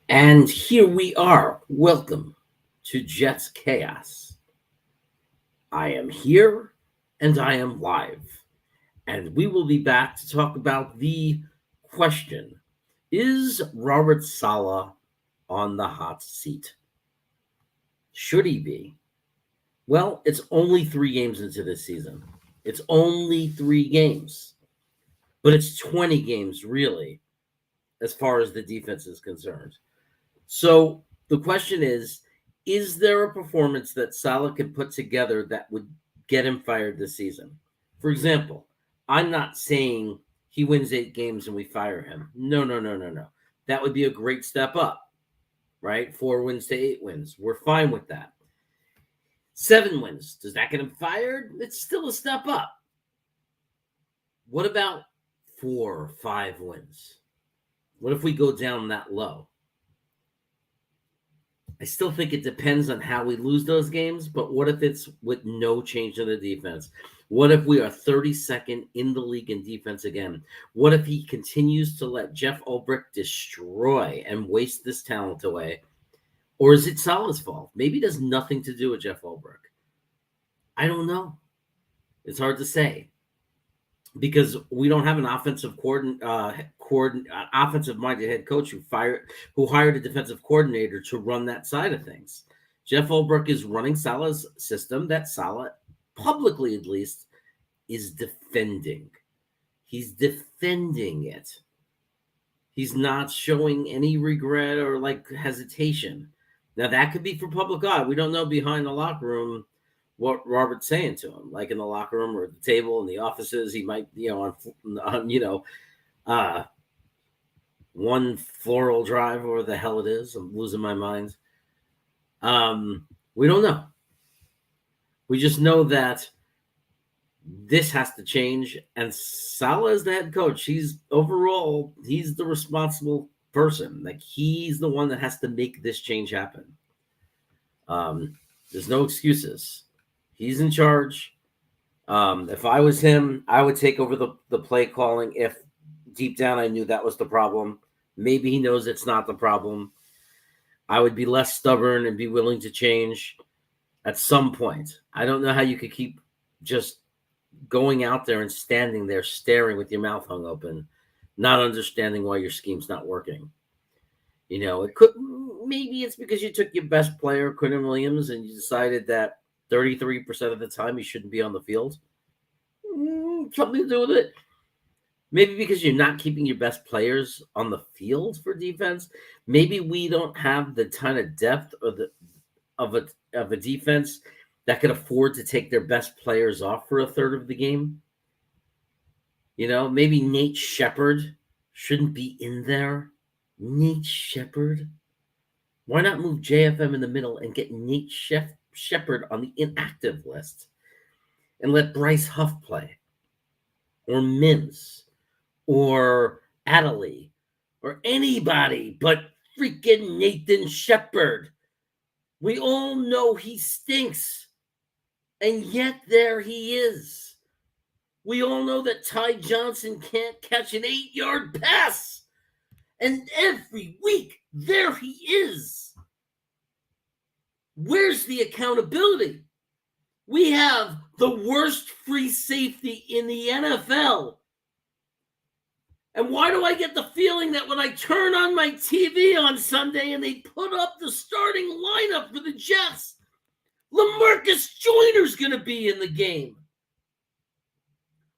And here we are. Welcome to Jets Chaos. I am here and I am live. And we will be back to talk about the question: is Robert Saleh on the hot seat? Should he be? Well, it's only 3 games into this season. It's only 3 games, but it's 20 games, really, as far as the defense is concerned. So the question is there a performance that Salah could put together that would get him fired this season? For example, I'm not saying he wins 8 games and we fire him. No, no, no, no, no. That would be a great step up, right? 4 wins to 8 wins. We're fine with that. 7 wins. Does that get him fired? It's still a step up. What about 4 or 5 wins? What if we go down that low? I still think it depends on how we lose those games, but what if it's with no change in the defense? What if we are 32nd in the league in defense again? What if he continues to let Jeff Ulbrich destroy and waste this talent away? Or is it Salah's fault? Maybe it has nothing to do with Jeff Ulbrich. I don't know. It's hard to say because we don't have an offensive-minded head coach who hired a defensive coordinator to run that side of things. Jeff Ulbrich is running Salah's system that Saleh, publicly at least, is defending. He's defending it. He's not showing any regret or hesitation. Now that could be for public eye. We don't know behind the locker room what Robert's saying to him, like in the locker room or at the table in the offices. He might, on one floral drive or the hell it is. I'm losing my mind. We don't know. We just know that this has to change. And Saleh is the head coach. He's the responsible person. Like, he's the one that has to make this change happen. There's no excuses. He's in charge. If I was him, I would take over the play calling if deep down I knew that was the problem. Maybe he knows it's not the problem. I would be less stubborn and be willing to change at some point. I don't know how you could keep just going out there and standing there staring with your mouth hung open, not understanding why your scheme's not working. Maybe it's because you took your best player, Quinton Williams, and you decided that 33% of the time he shouldn't be on the field. Something to do with it. Maybe because you're not keeping your best players on the field for defense. Maybe we don't have the ton of depth of a defense that could afford to take their best players off for a third of the game. Maybe Nate Shepard shouldn't be in there. Nate Shepard? Why not move JFM in the middle and get Nate Shepard on the inactive list and let Bryce Huff play, or Mims, or Adderley, or anybody but freaking Nathan Shepard? We all know he stinks, and yet there he is. We all know that Ty Johnson can't catch an 8-yard pass, and every week there he is. Where's the accountability? We have the worst free safety in the NFL. And why do I get the feeling that when I turn on my TV on Sunday and they put up the starting lineup for the Jets, LaMarcus Joyner's going to be in the game?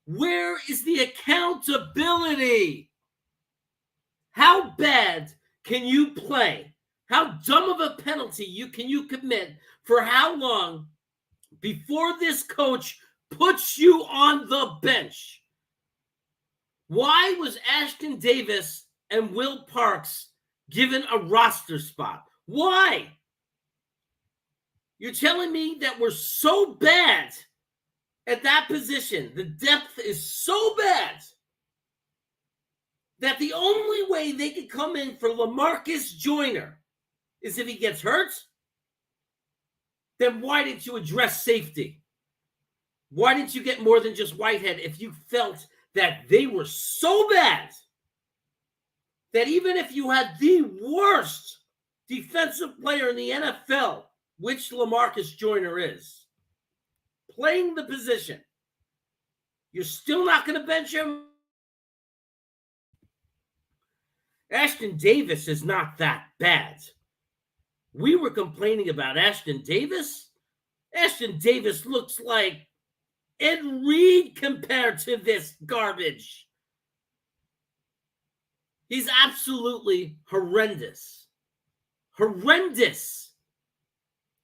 Where is the accountability? How bad can you play? How dumb of a penalty can you commit for how long before this coach puts you on the bench? Why was Ashton Davis and Will Parks given a roster spot? Why? You're telling me that we're so bad at that position, the depth is so bad, that the only way they could come in for LaMarcus Joyner is if he gets hurt? Then why didn't you address safety? Why didn't you get more than just Whitehead if you felt that they were so bad that even if you had the worst defensive player in the NFL, which LaMarcus Joyner is, playing the position, you're still not going to bench him? Ashton Davis is not that bad. We were complaining about Ashton Davis. Ashton Davis looks like Ed Reed compared to this garbage. He's absolutely horrendous. Horrendous.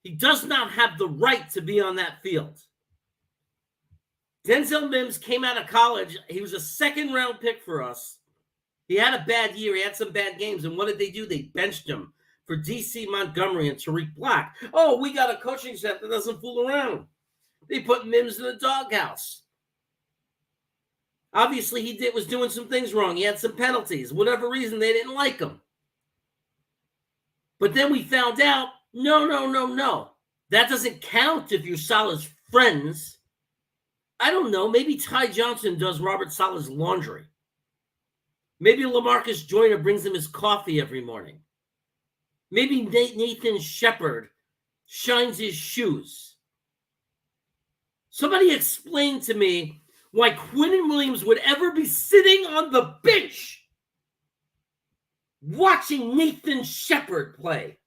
He does not have the right to be on that field. Denzel Mims came out of college. He was a second-round pick for us. He had a bad year. He had some bad games. And what did they do? They benched him for DC Montgomery and Tariq Black. Oh, we got a coaching staff that doesn't fool around. They put Mims in the doghouse. Obviously, he was doing some things wrong. He had some penalties. Whatever reason, they didn't like him. But then we found out, no. That doesn't count if you're Saleh's friends. I don't know. Maybe Ty Johnson does Robert Saleh's laundry. Maybe LaMarcus Joyner brings him his coffee every morning. Maybe Nathan Shepard shines his shoes. Somebody explain to me why Quinnen Williams would ever be sitting on the bench watching Nathan Shepard play.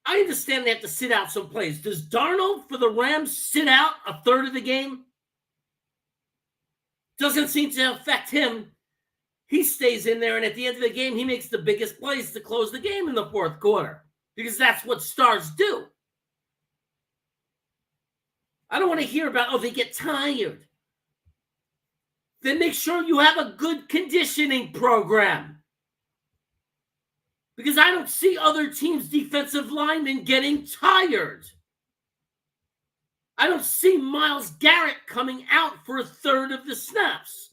I understand they have to sit out some plays. Does Darnold for the Rams sit out a third of the game? Doesn't seem to affect him. He stays in there, and at the end of the game, he makes the biggest plays to close the game in the fourth quarter because that's what stars do. I don't want to hear about, they get tired. Then make sure you have a good conditioning program. Because I don't see other teams' defensive linemen getting tired. I don't see Myles Garrett coming out for a third of the snaps.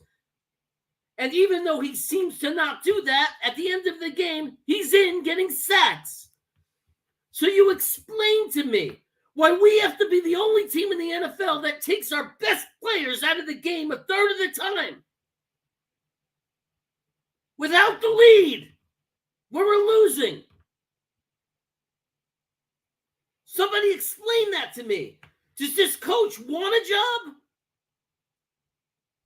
And even though he seems to not do that, at the end of the game, he's in getting sacks. So you explain to me why we have to be the only team in the NFL that takes our best players out of the game a third of the time. Without the lead, where we're losing. Somebody explain that to me. Does this coach want a job?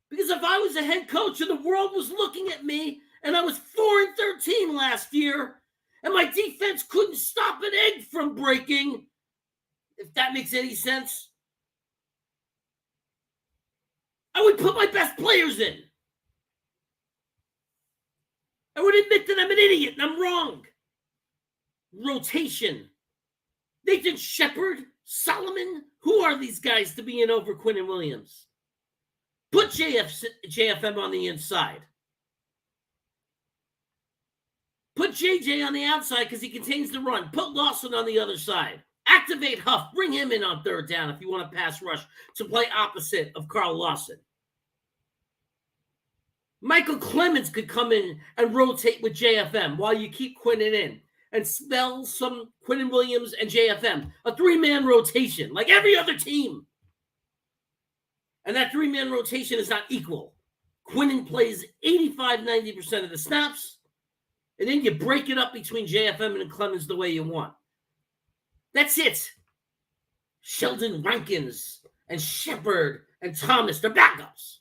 Because if I was a head coach and the world was looking at me and I was 4-13 last year and my defense couldn't stop an egg from breaking, if that makes any sense, I would put my best players in. I would admit that I'm an idiot and I'm wrong. Rotation. Nathan Shepard, Solomon, who are these guys to be in over Quinnen Williams? Put JFM on the inside. Put JJ on the outside because he contains the run. Put Lawson on the other side. Activate Huff. Bring him in on third down if you want to pass rush to play opposite of Carl Lawson. Michael Clemens could come in and rotate with JFM while you keep Quinnen in and spell some Quinnen Williams and JFM. A three-man rotation like every other team. And that three-man rotation is not equal. Quinnen plays 85-90% of the snaps, and then you break it up between JFM and Clemens the way you want. That's it. Sheldon Rankins and Shepard and Thomas, they're backups.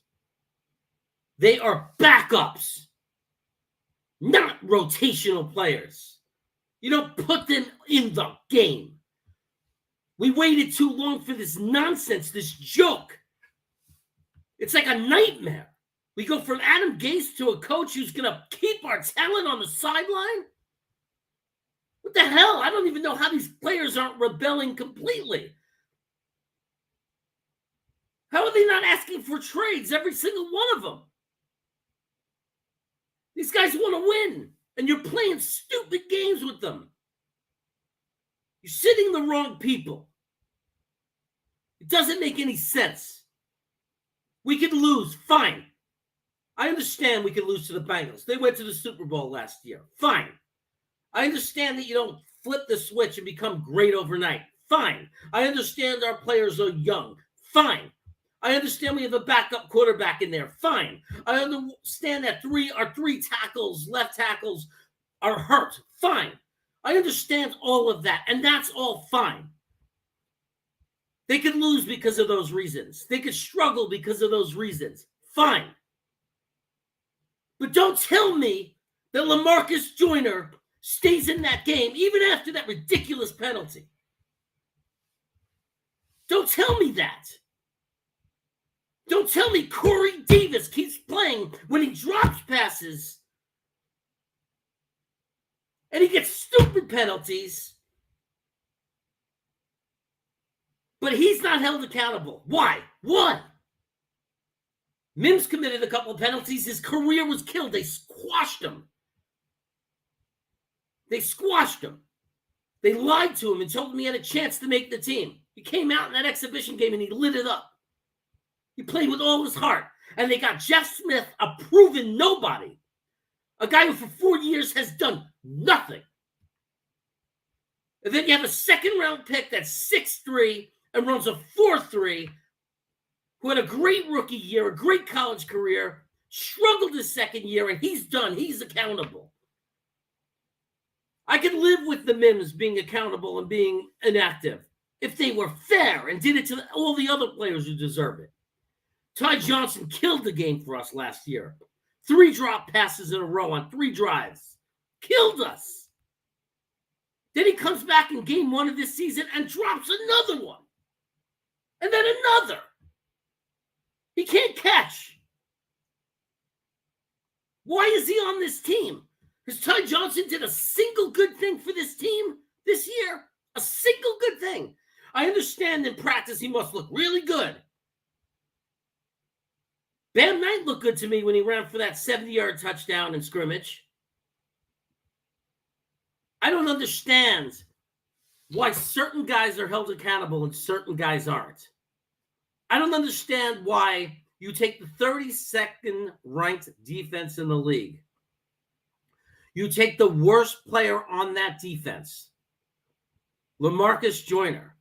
They are backups, not rotational players. You don't put them in the game. We waited too long for this nonsense, this joke. It's like a nightmare. We go from Adam Gase to a coach who's going to keep our talent on the sideline? What the hell? I don't even know how these players aren't rebelling completely. How are they not asking for trades, every single one of them? These guys want to win, and you're playing stupid games with them. You're sitting the wrong people. It doesn't make any sense. We could lose. Fine. I understand we could lose to the Bengals. They went to the Super Bowl last year. Fine. I understand that you don't flip the switch and become great overnight. Fine. I understand our players are young. Fine. I understand we have a backup quarterback in there. Fine. I understand that our three tackles, left tackles, are hurt. Fine. I understand all of that, and that's all fine. They could lose because of those reasons. They could struggle because of those reasons. Fine. But don't tell me that LaMarcus Joyner stays in that game even after that ridiculous penalty. Don't tell me that. Don't tell me Corey Davis keeps playing when he drops passes and he gets stupid penalties, but he's not held accountable. Why? Why? Mims committed a couple of penalties. His career was killed. They squashed him. They lied to him and told him he had a chance to make the team. He came out in that exhibition game and he lit it up. He played with all his heart. And they got Jeff Smith, a proven nobody. A guy who for 4 years has done nothing. And then you have a second-round pick that's 6'3" and runs a 4.3, who had a great rookie year, a great college career, struggled his second year, and he's done. He's accountable. I could live with the Mims being accountable and being inactive if they were fair and did it to all the other players who deserve it. Ty Johnson killed the game for us last year. 3 drop passes in a row on 3 drives. Killed us. Then he comes back in game 1 of this season and drops another one. And then another. He can't catch. Why is he on this team? Because Ty Johnson did a single good thing for this team this year. A single good thing. I understand in practice he must look really good. Bam Knight looked good to me when he ran for that 70-yard touchdown in scrimmage. I don't understand why certain guys are held accountable and certain guys aren't. I don't understand why you take the 32nd ranked defense in the league. You take the worst player on that defense, LaMarcus Joyner.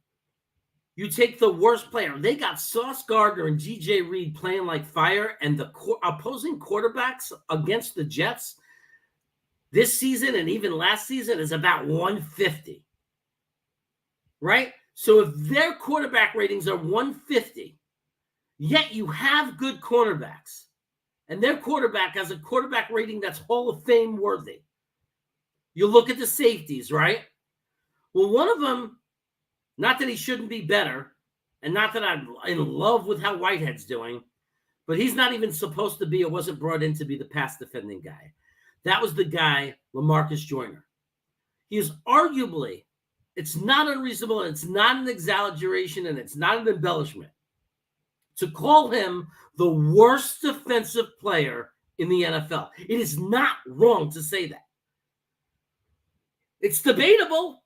You take the worst player. They got Sauce Gardner and G.J. Reed playing like fire, and the opposing quarterbacks against the Jets this season and even last season is about 150. Right? So if their quarterback ratings are 150, yet you have good cornerbacks, and their quarterback has a quarterback rating that's Hall of Fame worthy. You look at the safeties, right? Well, one of them, not that he shouldn't be better, and not that I'm in love with how Whitehead's doing, but he's not even supposed to be or wasn't brought in to be the pass defending guy. That was the guy, LaMarcus Joyner. He is arguably, it's not unreasonable, and it's not an exaggeration, and it's not an embellishment to call him the worst defensive player in the NFL. It is not wrong to say that. It's debatable.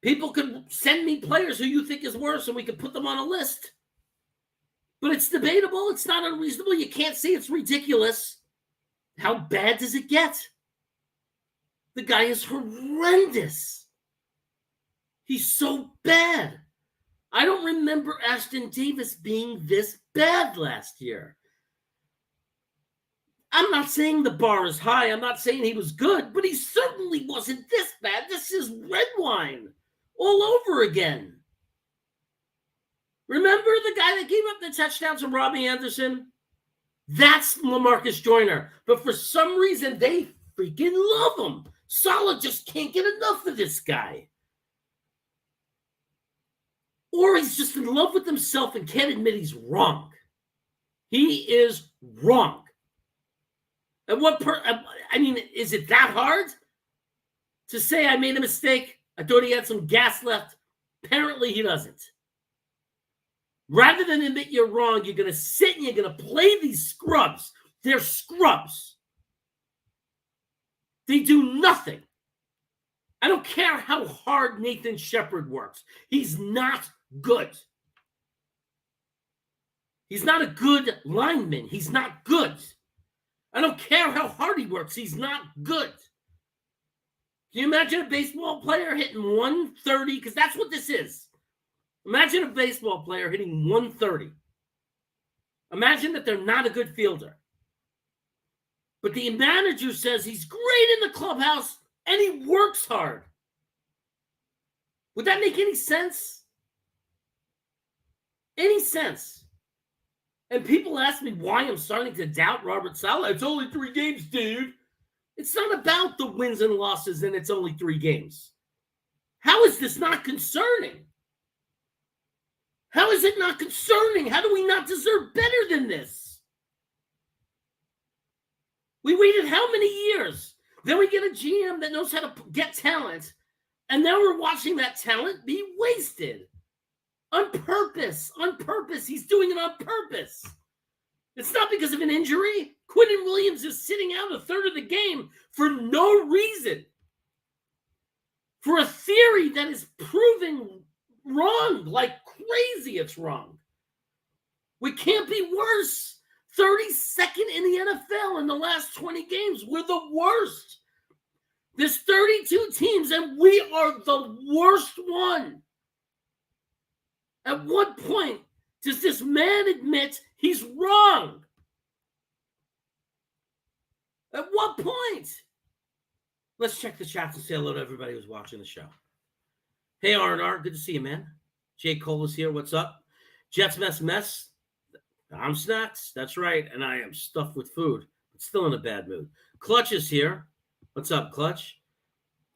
People can send me players who you think is worse, and we can put them on a list. But it's debatable. It's not unreasonable. You can't say it's ridiculous. How bad does it get? The guy is horrendous. He's so bad. I don't remember Ashton Davis being this bad last year. I'm not saying the bar is high. I'm not saying he was good, but he certainly wasn't this bad. This is red wine all over again. Remember the guy that gave up the touchdown to Robbie Anderson? That's LaMarcus Joyner. But for some reason, they freaking love him. Saleh just can't get enough of this guy. Or he's just in love with himself and can't admit he's wrong. He is wrong. And is it that hard to say I made a mistake? I thought he had some gas left. Apparently he doesn't. Rather than admit you're wrong, you're going to sit and you're going to play these scrubs. They're scrubs. They do nothing. I don't care how hard Nathan Shepard works. He's not good. He's not a good lineman. He's not good. I don't care how hard he works. He's not good. Can you imagine a baseball player hitting 130? Because that's what this is. Imagine a baseball player hitting 130. Imagine that they're not a good fielder. But the manager says he's great in the clubhouse and he works hard. Would that make any sense? Any sense? And people ask me why I'm starting to doubt Robert Saleh. It's only 3 games, dude. It's not about the wins and losses, and it's only 3 games. How is this not concerning? How is it not concerning? How do we not deserve better than this? We waited how many years? Then we get a GM that knows how to get talent, and now we're watching that talent be wasted. On purpose. On purpose. He's doing it on purpose. It's not because of an injury. Quinton Williams is sitting out a third of the game for no reason. For a theory that is proven wrong, like crazy it's wrong. We can't be worse. 32nd in the NFL in the last 20 games. We're the worst. There's 32 teams, and we are the worst one. At what point does this man admit he's wrong? At what point? Let's check the chat to say hello to everybody who's watching the show. Hey, R&R, good to see you, man. Jay Cole is here. What's up? Jets mess. I'm Snacks. That's right. And I am stuffed with food, but still in a bad mood. Clutch is here. What's up, Clutch?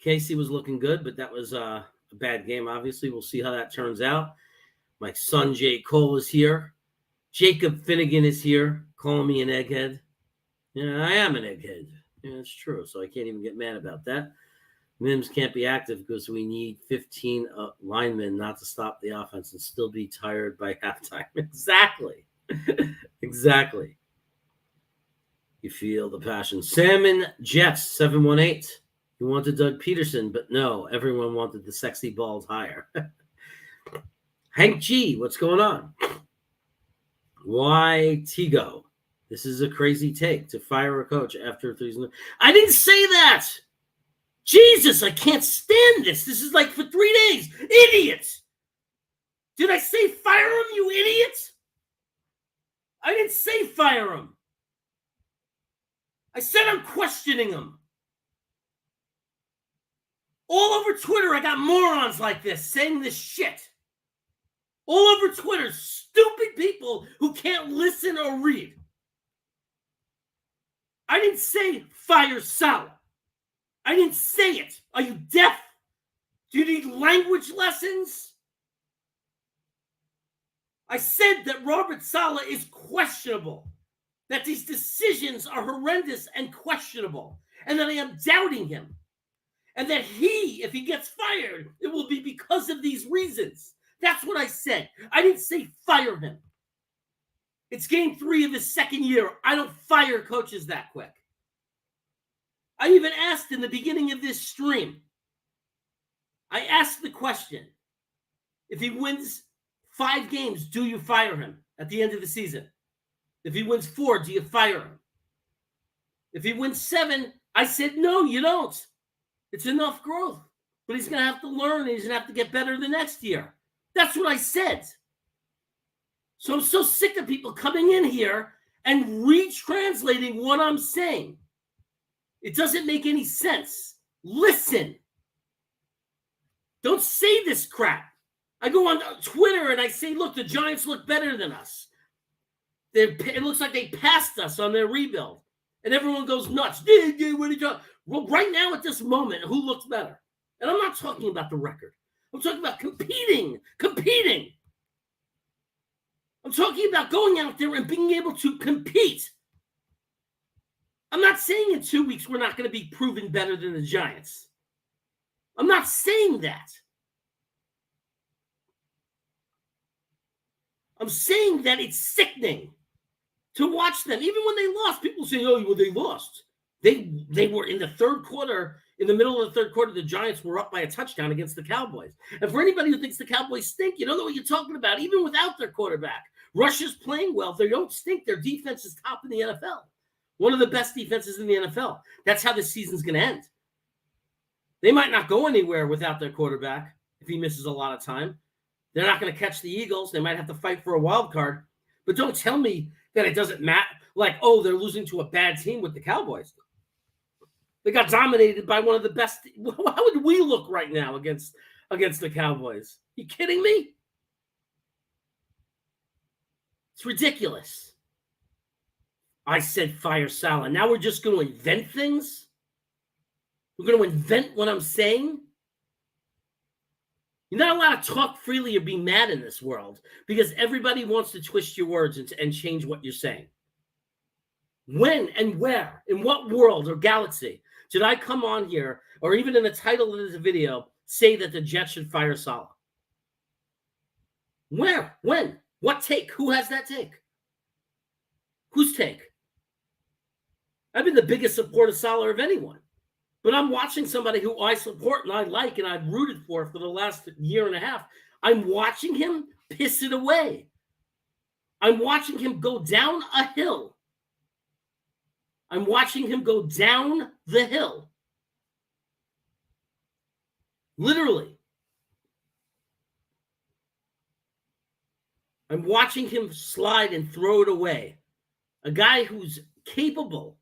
Casey was looking good, but that was a bad game, obviously. We'll see how that turns out. My son, Jay Cole, is here. Jacob Finnegan is here, calling me an egghead. Yeah, I am an egghead. Yeah, it's true, so I can't even get mad about that. Mims can't be active because we need 15 linemen not to stop the offense and still be tired by halftime. Exactly. Exactly. You feel the passion. Salmon Jets, 718. You wanted Doug Peterson, but no, everyone wanted the sexy bald hire. Hank G, what's going on? Why Tigo? This is a crazy take to fire a coach after 3 seasons. I didn't say that. Jesus, I can't stand this. This is like for 3 days. Idiots. Did I say fire him, you idiots? I didn't say fire him. I said I'm questioning him. All over Twitter, I got morons like this saying this shit. All over Twitter, stupid people who can't listen or read. I didn't say fire Saleh. I didn't say it. Are you deaf? Do you need language lessons? I said that Robert Saleh is questionable, that these decisions are horrendous and questionable, and that I am doubting him, and that if he gets fired, it will be because of these reasons. That's what I said. I didn't say fire him. It's game 3 of his second year. I don't fire coaches that quick. I even asked in the beginning of this stream, I asked the question, if he wins 5 games, do you fire him at the end of the season? If he wins 4, do you fire him? If he wins 7, I said, no, you don't. It's enough growth. But he's going to have to learn, and he's going to have to get better the next year. That's what I said. So I'm so sick of people coming in here and retranslating what I'm saying. It doesn't make any sense. Listen. Don't say this crap. I go on Twitter and I say, look, the Giants look better than us. It looks like they passed us on their rebuild. And everyone goes nuts. What are you talking? Well, right now at this moment, who looks better? And I'm not talking about the record. I'm talking about competing. I'm talking about going out there and being able to compete. I'm not saying in 2 weeks we're not going to be proven better than the Giants. I'm not saying that. I'm saying that it's sickening to watch them. Even when they lost, people say, oh, well, they lost. They were in the third quarter. In the middle of the third quarter, the Giants were up by a touchdown against the Cowboys. And for anybody who thinks the Cowboys stink, you don't know what you're talking about, even without their quarterback. Russia's playing well. They don't stink. Their defense is top in the NFL. One of the best defenses in the NFL. That's how this season's going to end. They might not go anywhere without their quarterback if he misses a lot of time. They're not going to catch the Eagles. They might have to fight for a wild card. But don't tell me that it doesn't matter. Like, oh, they're losing to a bad team with the Cowboys. They got dominated by one of the best. How would we look right now against the Cowboys? You kidding me? It's ridiculous. I said fire Saleh. Now we're just going to invent things? We're going to invent what I'm saying? You're not allowed to talk freely or be mad in this world because everybody wants to twist your words and change what you're saying. When and where, in what world or galaxy did I come on here, or even in the title of this video, say that the Jets should fire Saleh? Where? When? What take? Who has that take? Whose take? I've been the biggest supporter of Saleh of anyone. But I'm watching somebody who I support and I like and I've rooted for the last year and a half. I'm watching him piss it away. I'm watching him go down a hill. I'm watching him go down the hill. Literally. I'm watching him slide and throw it away. A guy who's capable.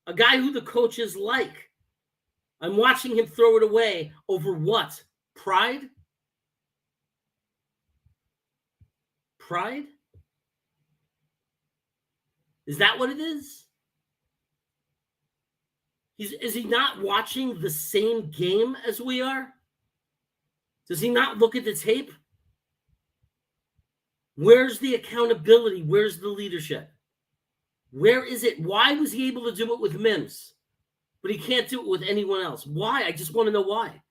A guy who the coaches like. I'm watching him throw it away over what? Pride? Pride? Is that what it is? Is he not watching the same game as we are? Does he not look at the tape? Where's the accountability? Where's the leadership? Where is it? Why was he able to do it with Mims? But he can't do it with anyone else. Why? I just want to know why.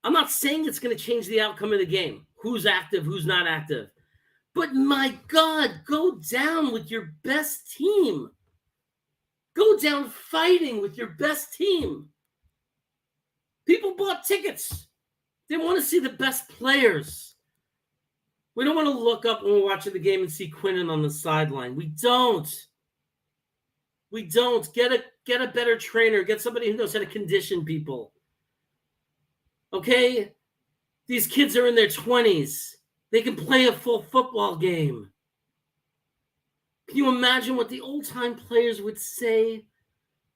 I'm not saying it's going to change the outcome of the game. Who's active, who's not active. But my God, go down with your best team. Go down fighting with your best team. People bought tickets. They want to see the best players. We don't want to look up when we're watching the game and see Quinnen on the sideline. We don't. We don't. Get a better trainer. Get somebody who knows how to condition people. Okay? These kids are in their 20s. They can play a full football game. Can you imagine what the old-time players would say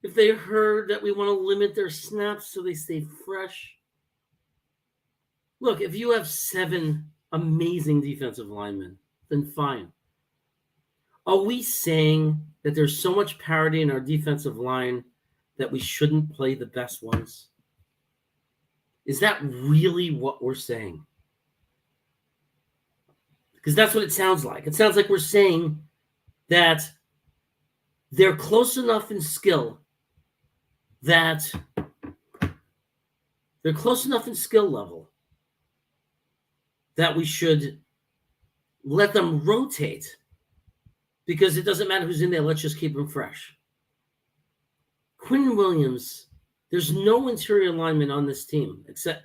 if they heard that we want to limit their snaps so they stay fresh? Look, if you have 7 amazing defensive linemen, then fine. Are we saying that there's so much parity in our defensive line that we shouldn't play the best ones? Is that really what we're saying? Because that's what it sounds like. It sounds like we're saying that they're close enough in skill level that we should let them rotate. Because it doesn't matter who's in there. Let's just keep them fresh. Quinn Williams, there's no interior lineman on this team except,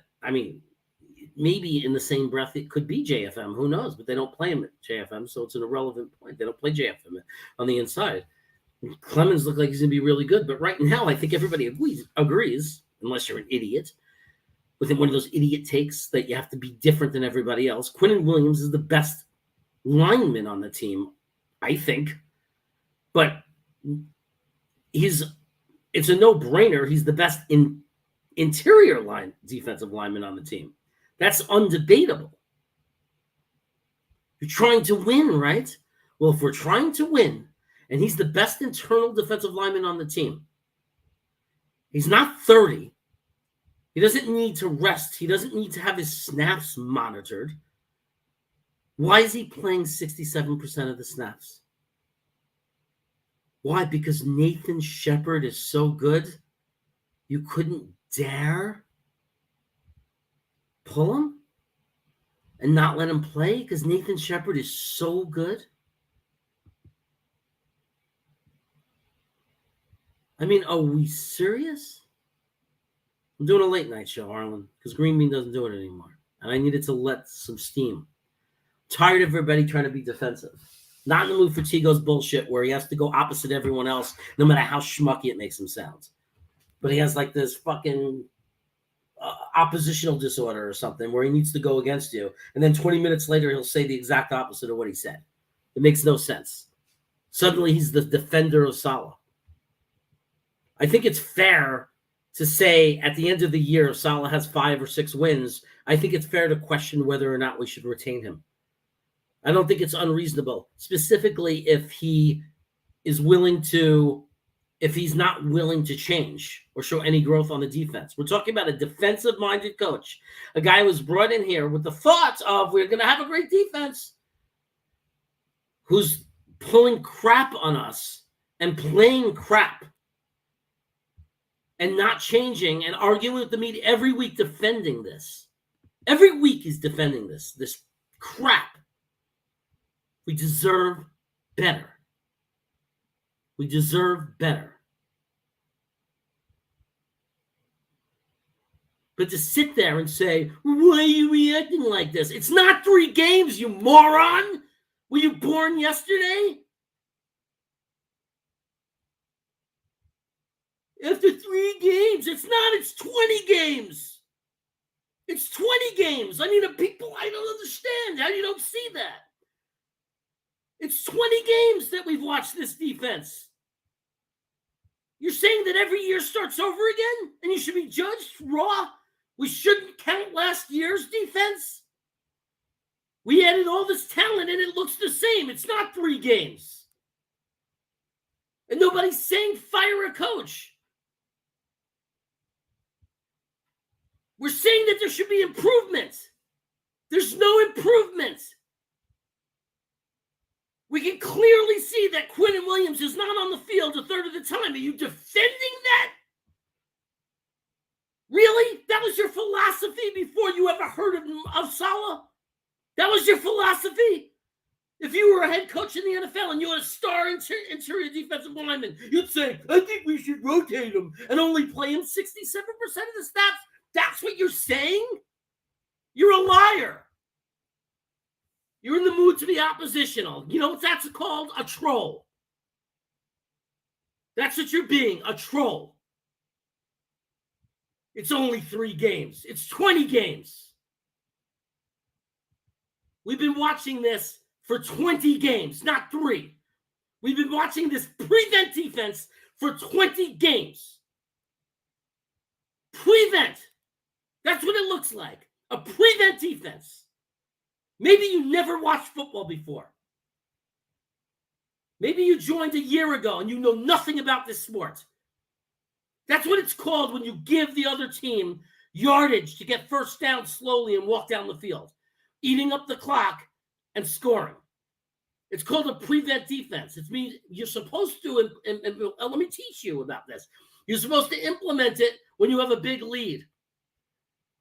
maybe in the same breath it could be JFM. Who knows? But they don't play him at JFM, so it's an irrelevant point. They don't play JFM on the inside. Clemens looked like he's going to be really good. But right now, I think everybody agrees, unless you're an idiot, with one of those idiot takes that you have to be different than everybody else. Quinn Williams is the best lineman on the team, I think, but it's a no-brainer. He's the best interior line defensive lineman on the team. That's undebatable. You're trying to win, right? Well, if we're trying to win, and he's the best internal defensive lineman on the team, he's not 30. He doesn't need to rest. He doesn't need to have his snaps monitored. Why is he playing 67% of the snaps? Why? Because Nathan Shepard is so good, you couldn't dare pull him and not let him play because Nathan Shepard is so good? Are we serious? I'm doing a late night show, Arlen, because Green Bean doesn't do it anymore. And I needed to let some steam. Tired of everybody trying to be defensive. Not in the mood for Tigo's bullshit where he has to go opposite everyone else, no matter how schmucky it makes him sound. But he has like this fucking oppositional disorder or something where he needs to go against you. And then 20 minutes later, he'll say the exact opposite of what he said. It makes no sense. Suddenly, he's the defender of Saleh. I think it's fair to say at the end of the year, if Saleh has 5 or 6 wins, I think it's fair to question whether or not we should retain him. I don't think it's unreasonable, specifically if he is willing to, if he's not willing to change or show any growth on the defense. We're talking about a defensive-minded coach, a guy who was brought in here with the thoughts of we're going to have a great defense, who's pulling crap on us and playing crap and not changing and arguing with the media every week defending this. Every week he's defending this crap. We deserve better. We deserve better. But to sit there and say, why are you reacting like this? It's not 3 games, you moron. Were you born yesterday? After 3 games, it's 20 games. It's 20 games. I mean, people, I don't understand how you don't see that. It's 20 games that we've watched this defense. You're saying that every year starts over again and you should be judged raw? We shouldn't count last year's defense? We added all this talent and it looks the same. It's not 3 games. And nobody's saying fire a coach. We're saying that there should be improvement. There's no improvement. We can clearly see that Quinnen Williams is not on the field a third of the time. Are you defending that? Really? That was your philosophy before you ever heard of Saleh? That was your philosophy? If you were a head coach in the NFL and you had a star interior defensive lineman, you'd say, I think we should rotate him and only play him 67% of the snaps. That's what you're saying? You're a liar. You're in the mood to be oppositional. You know what that's called? A troll. That's what you're being, a troll. It's only 3 games. It's 20 games. We've been watching this for 20 games, not 3. We've been watching this prevent defense for 20 games. Prevent. That's what it looks like. A prevent defense. Maybe you never watched football before. Maybe you joined a year ago and you know nothing about this sport. That's what it's called when you give the other team yardage to get first down slowly and walk down the field, eating up the clock and scoring. It's called a prevent defense. It means you're supposed to, and let me teach you about this. You're supposed to implement it when you have a big lead.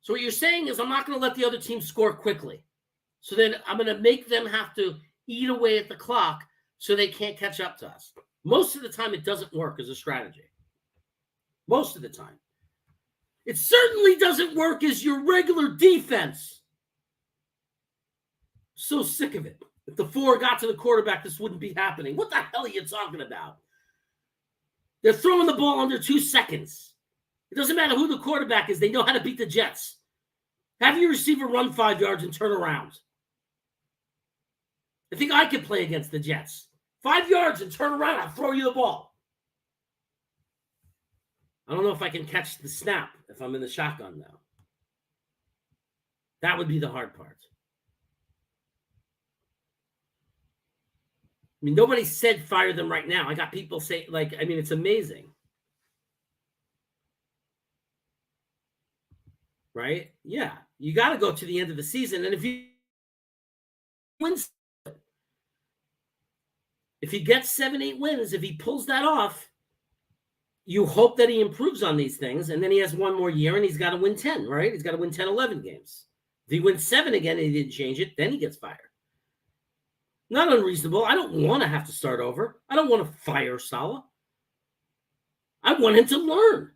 So what you're saying is I'm not going to let the other team score quickly. So then I'm going to make them have to eat away at the clock so they can't catch up to us. Most of the time, it doesn't work as a strategy. Most of the time. It certainly doesn't work as your regular defense. So sick of it. If the 4 got to the quarterback, this wouldn't be happening. What the hell are you talking about? They're throwing the ball under 2 seconds. It doesn't matter who the quarterback is. They know how to beat the Jets. Have your receiver run 5 yards and turn around. I think I could play against the Jets. 5 yards and turn around. I'll throw you the ball. I don't know if I can catch the snap if I'm in the shotgun now. That would be the hard part. I mean, nobody said fire them right now. I got people say, it's amazing. Right? Yeah. You got to go to the end of the season. And if you win, if he gets 7, 8 wins, if he pulls that off, you hope that he improves on these things. And then he has 1 more year and he's got to win 10, right? He's got to win 10, 11 games. If he wins 7 again and he didn't change it, then he gets fired. Not unreasonable. I don't want to have to start over. I don't want to fire Saleh. I want him to learn.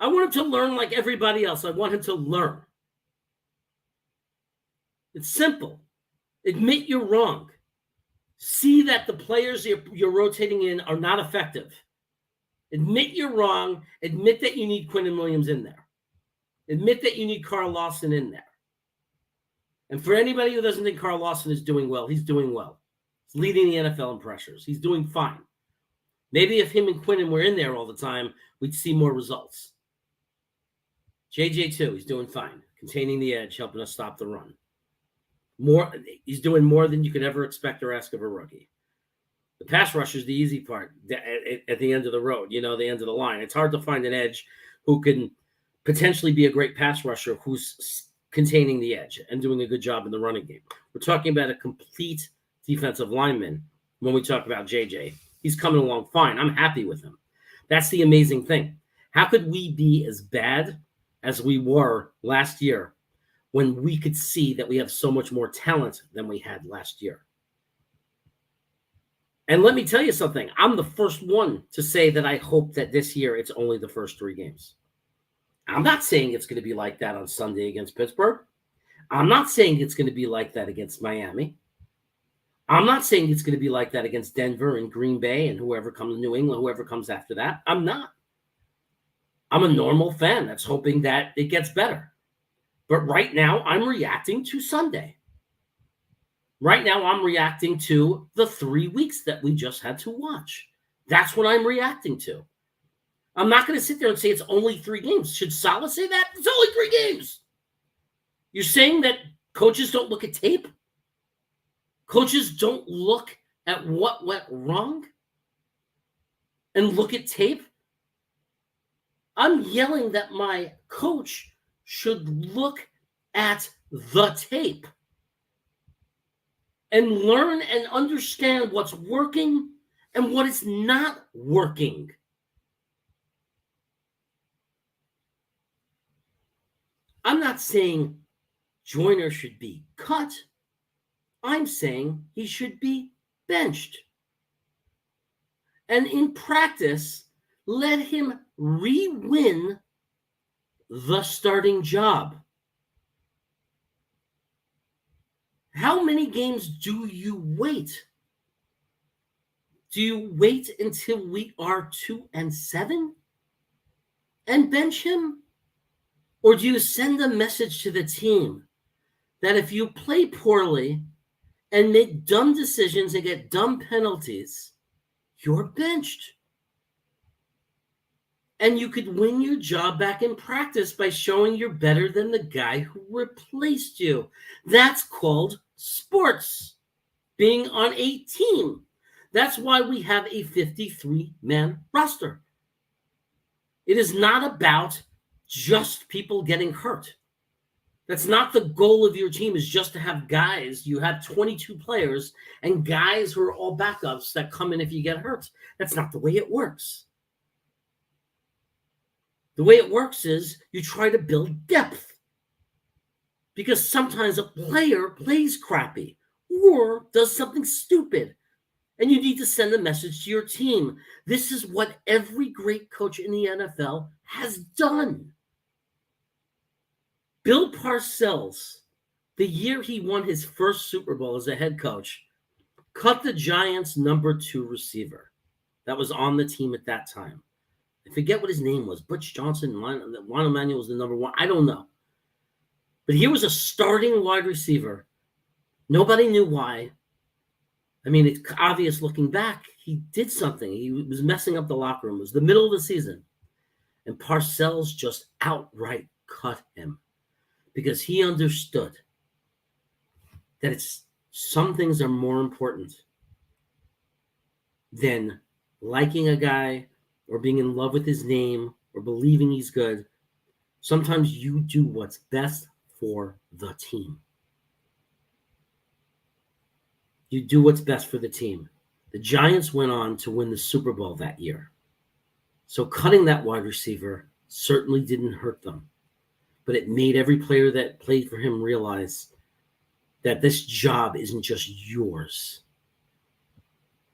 I want him to learn like everybody else. I want him to learn. It's simple. Admit you're wrong. See that the players you're rotating in are not effective. Admit you're wrong. Admit that you need Quinnen Williams in there. Admit that you need Carl Lawson in there. And for anybody who doesn't think Carl Lawson is doing well, he's doing well. He's leading the NFL in pressures. He's doing fine. Maybe if him and Quinnen were in there all the time, we'd see more results. JJ, too, he's doing fine. Containing the edge, helping us stop the run. He's doing more than you could ever expect or ask of a rookie. The pass rush is the easy part at the end of the road, the end of the line. It's hard to find an edge who can potentially be a great pass rusher who's containing the edge and doing a good job in the running game. We're talking about a complete defensive lineman when we talk about JJ. He's coming along fine. I'm happy with him. That's the amazing thing. How could we be as bad as we were last year when we could see that we have so much more talent than we had last year? And let me tell you something. I'm the first one to say that I hope that this year it's only the first 3 games. I'm not saying it's going to be like that on Sunday against Pittsburgh. I'm not saying it's going to be like that against Miami. I'm not saying it's going to be like that against Denver and Green Bay and whoever comes, New England, whoever comes after that. I'm not. I'm a normal fan that's hoping that it gets better. But right now, I'm reacting to Sunday. Right now, I'm reacting to the 3 weeks that we just had to watch. That's what I'm reacting to. I'm not going to sit there and say it's only 3 games. Should Saleh say that? It's only 3 games. You're saying that coaches don't look at tape? Coaches don't look at what went wrong and look at tape? I'm yelling that my coach should look at the tape and learn and understand what's working and what is not working. I'm not saying Joyner should be cut. I'm saying he should be benched. And in practice, let him re-win the starting job. How many games do you wait? Do you wait until we are 2-7 and bench him? Or do you send a message to the team that if you play poorly and make dumb decisions and get dumb penalties, you're benched? And you could win your job back in practice by showing you're better than the guy who replaced you. That's called sports, being on a team. That's why we have a 53-man roster. It is not about just people getting hurt. That's not the goal of your team, is just to have guys. You have 22 players and guys who are all backups that come in if you get hurt. That's not the way it works. The way it works is you try to build depth, because sometimes a player plays crappy or does something stupid, and you need to send a message to your team. This is what every great coach in the NFL has done. Bill Parcells, the year he won his first Super Bowl as a head coach, cut the Giants' number 2 receiver that was on the team at that time. I forget what his name was. Butch Johnson, Juan Emanuel was the number 1. I don't know. But he was a starting wide receiver. Nobody knew why. I mean, it's obvious looking back. He did something. He was messing up the locker room. It was the middle of the season. And Parcells just outright cut him because he understood that some things are more important than liking a guy or being in love with his name or believing he's good. Sometimes you do what's best for the team. You do what's best for the team. The Giants went on to win the Super Bowl that year. So cutting that wide receiver certainly didn't hurt them. But it made every player that played for him realize that this job isn't just yours.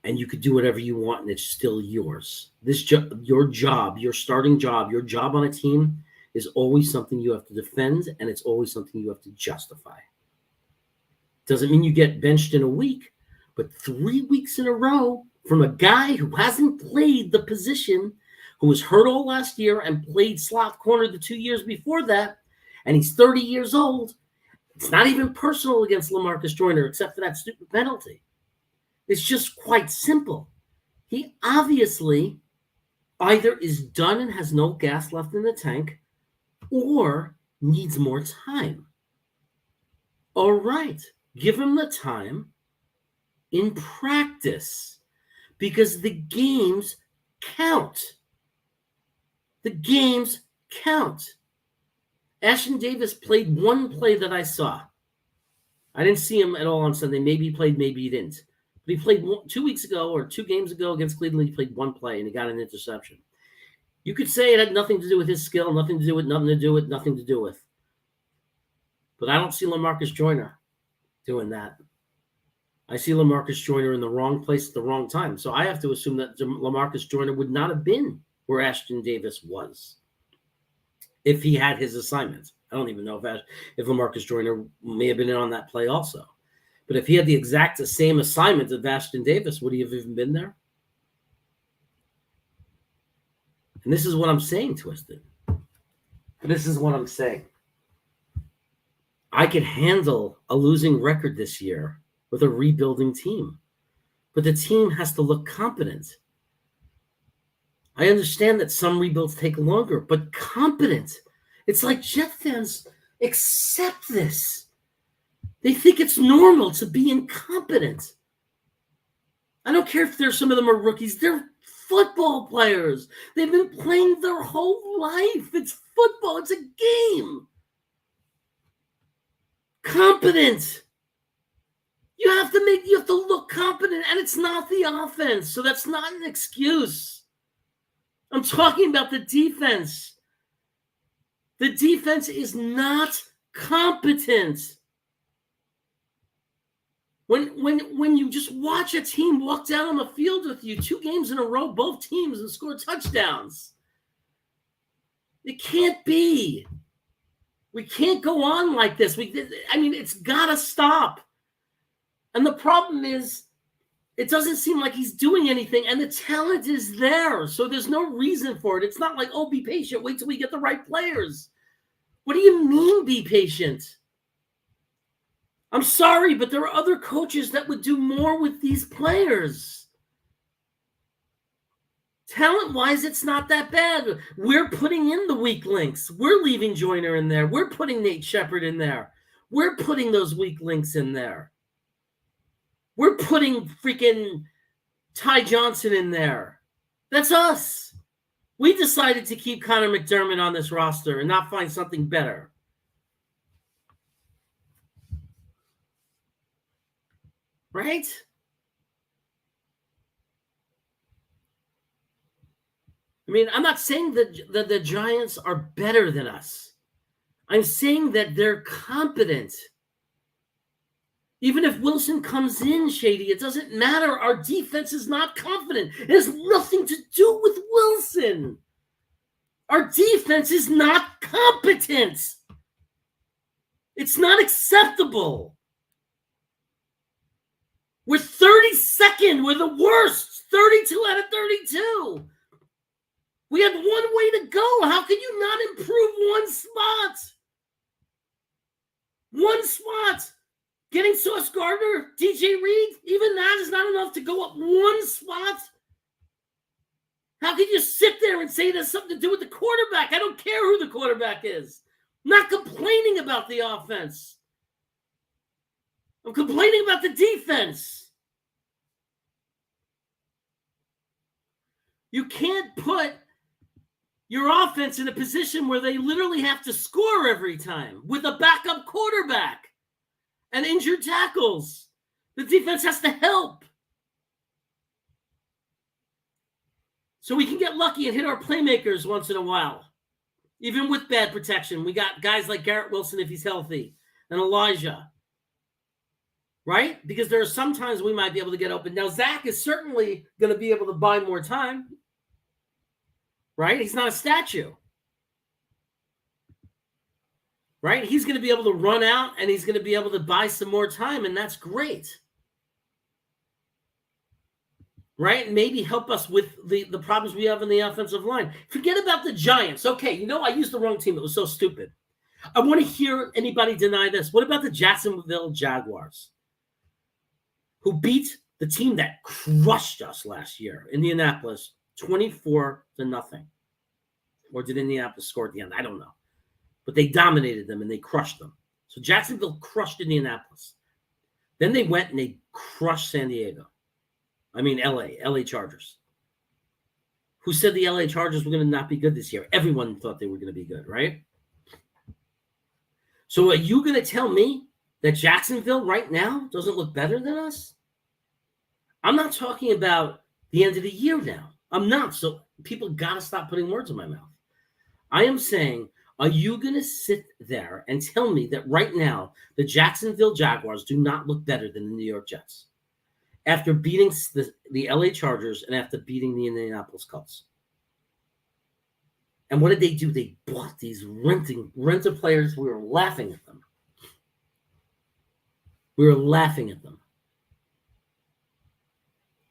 And you could do whatever you want and it's still yours. Your job, your starting job, your job on a team is always something you have to defend, and it's always something you have to justify. Doesn't mean you get benched in a week, but 3 weeks in a row from a guy who hasn't played the position, who was hurt all last year and played slot corner the 2 years before that, and he's 30 years old. It's not even personal against LaMarcus Joyner, except for that stupid penalty. It's just quite simple. He obviously either is done and has no gas left in the tank, or needs more time. All right, give him the time in practice, because the games count. The games count. Ashton Davis played one play that I saw. I didn't see him at all on Sunday. Maybe he played, maybe he didn't. But he played 2 weeks ago or 2 games ago against Cleveland. He played one play and he got an interception. You could say it had nothing to do with his skill, nothing to do with. But I don't see LaMarcus Joyner doing that. I see LaMarcus Joyner in the wrong place at the wrong time. So I have to assume that LaMarcus Joyner would not have been where Ashton Davis was if he had his assignment. I don't even know if LaMarcus Joyner may have been in on that play also. But if he had the exact same assignment of Ashton Davis, would he have even been there? And this is what I'm saying, Twisted. This is what I'm saying. I could handle a losing record this year with a rebuilding team. But the team has to look competent. I understand that some rebuilds take longer, but competent. It's like Jet fans accept this. They think it's normal to be incompetent. I don't care if some of them are rookies. They're football players. They've been playing their whole life. It's football. It's a game. Competent. You have to look competent, and it's not the offense. So that's not an excuse. I'm talking about the defense. The defense is not competent. When you just watch a team walk down on the field with you 2 games in a row, both teams, and score touchdowns. It can't be. We can't go on like this. It's got to stop. And the problem is, it doesn't seem like he's doing anything, and the talent is there. So there's no reason for it. It's not like, oh, be patient. Wait till we get the right players. What do you mean, be patient? I'm sorry, but there are other coaches that would do more with these players. Talent-wise, it's not that bad. We're putting in the weak links. We're leaving Joyner in there. We're putting Nate Shepard in there. We're putting those weak links in there. We're putting freaking Ty Johnson in there. That's us. We decided to keep Connor McDermott on this roster and not find something better. Right? I'm not saying that the Giants are better than us. I'm saying that they're competent. Even if Wilson comes in, Shady, it doesn't matter. Our defense is not confident. It has nothing to do with Wilson. Our defense is not competent. It's not acceptable. We're 32nd. We're the worst. 32 out of 32. We had one way to go. How can you not improve one spot? One spot. Getting Sauce Gardner, DJ Reed, even that is not enough to go up one spot. How can you sit there and say it has something to do with the quarterback? I don't care who the quarterback is. I'm not complaining about the offense. I'm complaining about the defense. You can't put your offense in a position where they literally have to score every time with a backup quarterback and injured tackles. The defense has to help. So we can get lucky and hit our playmakers once in a while. Even with bad protection. We got guys like Garrett Wilson if he's healthy and Elijah. Right? Because there are some times we might be able to get open. Now, Zach is certainly going to be able to buy more time. Right? He's not a statue. Right? He's going to be able to run out and he's going to be able to buy some more time, and that's great. Right? And maybe help us with the problems we have in the offensive line. Forget about the Giants. Okay, I used the wrong team. It was so stupid. I want to hear anybody deny this. What about the Jacksonville Jaguars, who beat the team that crushed us last year, Indianapolis, 24-0? Or did Indianapolis score at the end? I don't know. But they dominated them and they crushed them. So Jacksonville crushed Indianapolis. Then they went and they crushed San Diego. LA Chargers. Who said the LA Chargers were going to not be good this year? Everyone thought they were going to be good, right? So are you going to tell me that Jacksonville right now doesn't look better than us? I'm not talking about the end of the year now. I'm not. So people got to stop putting words in my mouth. I am saying, are you going to sit there and tell me that right now the Jacksonville Jaguars do not look better than the New York Jets after beating the LA Chargers and after beating the Indianapolis Colts? And what did they do? They bought these rented players. We were laughing at them.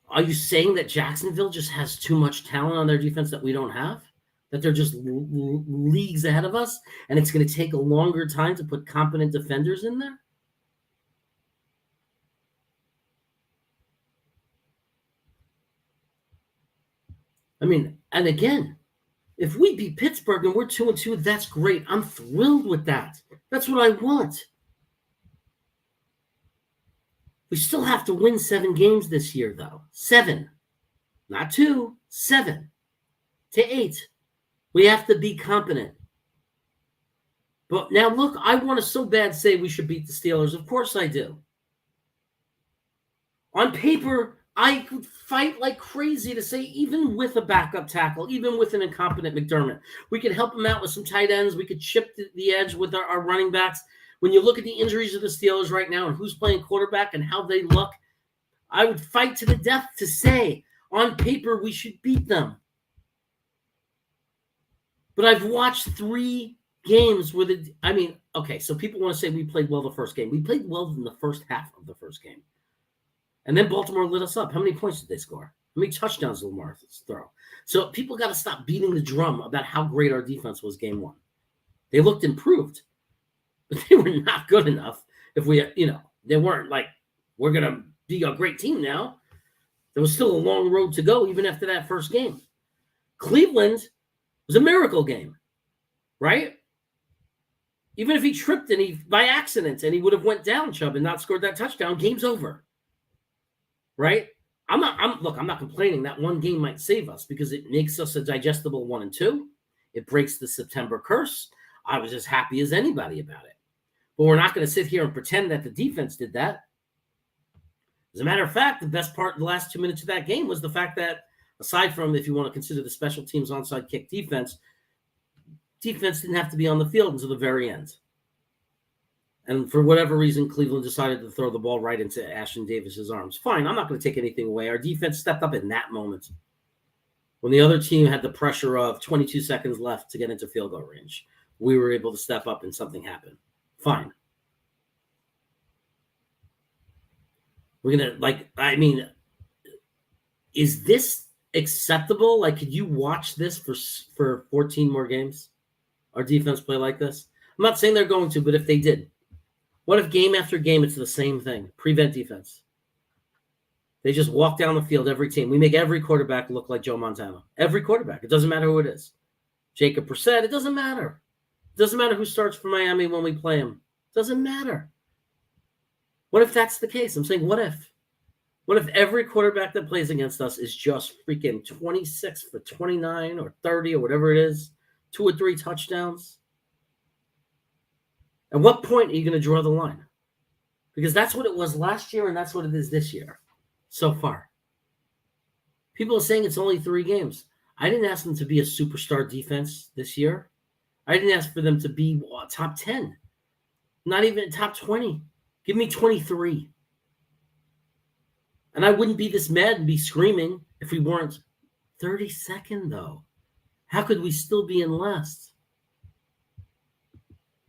Are you saying that Jacksonville just has too much talent on their defense that we don't have? That they're just leagues ahead of us, and it's going to take a longer time to put competent defenders in there? And again, if we beat Pittsburgh and we're 2-2, that's great. I'm thrilled with that. That's what I want. We still have to win 7 games this year, though. 7. Not 2. 7 to 8. We have to be competent. But now, look, I want to so bad say we should beat the Steelers. Of course I do. On paper, I could fight like crazy to say, even with a backup tackle, even with an incompetent McDermott, we could help them out with some tight ends. We could chip the edge with our running backs. When you look at the injuries of the Steelers right now and who's playing quarterback and how they look, I would fight to the death to say, on paper, we should beat them. But I've watched 3 games where so people want to say we played well the first game. We played well in the first half of the first game. And then Baltimore lit us up. How many points did they score? How many touchdowns did Lamar throw? So people got to stop beating the drum about how great our defense was game 1. They looked improved, but they were not good enough. If they weren't like, we're going to be a great team now. There was still a long road to go even after that first game. Cleveland was a miracle game, right? Even if he tripped by accident and he would have went down, Chubb, and not scored that touchdown, game's over. Right? I'm not complaining. That one game might save us because it makes us a digestible 1-2. It breaks the September curse. I was as happy as anybody about it. But we're not going to sit here and pretend that the defense did that. As a matter of fact, the best part of the last 2 minutes of that game was the fact that, aside from if you want to consider the special teams onside kick defense didn't have to be on the field until the very end. And for whatever reason, Cleveland decided to throw the ball right into Ashton Davis's arms. Fine, I'm not going to take anything away. Our defense stepped up in that moment. When the other team had the pressure of 22 seconds left to get into field goal range, we were able to step up and something happened. Fine. We're going to, is this acceptable? Like, could you watch this for 14 more games? Our defense play like this? I'm not saying they're going to, but if they did, what if game after game it's the same thing? Prevent defense. They just walk down the field, every team. We make every quarterback look like Joe Montana. Every quarterback. It doesn't matter who it is. Jacob Brissett, it doesn't matter. It doesn't matter who starts for Miami when we play him. It doesn't matter. What if that's the case? I'm saying, what if? What if every quarterback that plays against us is just freaking 26 for 29 or 30 or whatever it is, 2 or 3 touchdowns? At what point are you going to draw the line? Because that's what it was last year and that's what it is this year so far. People are saying it's only 3 games. I didn't ask them to be a superstar defense this year. I didn't ask for them to be top 10. Not even top 20. Give me 23. And I wouldn't be this mad and be screaming if we weren't 32nd, though. How could we still be in last?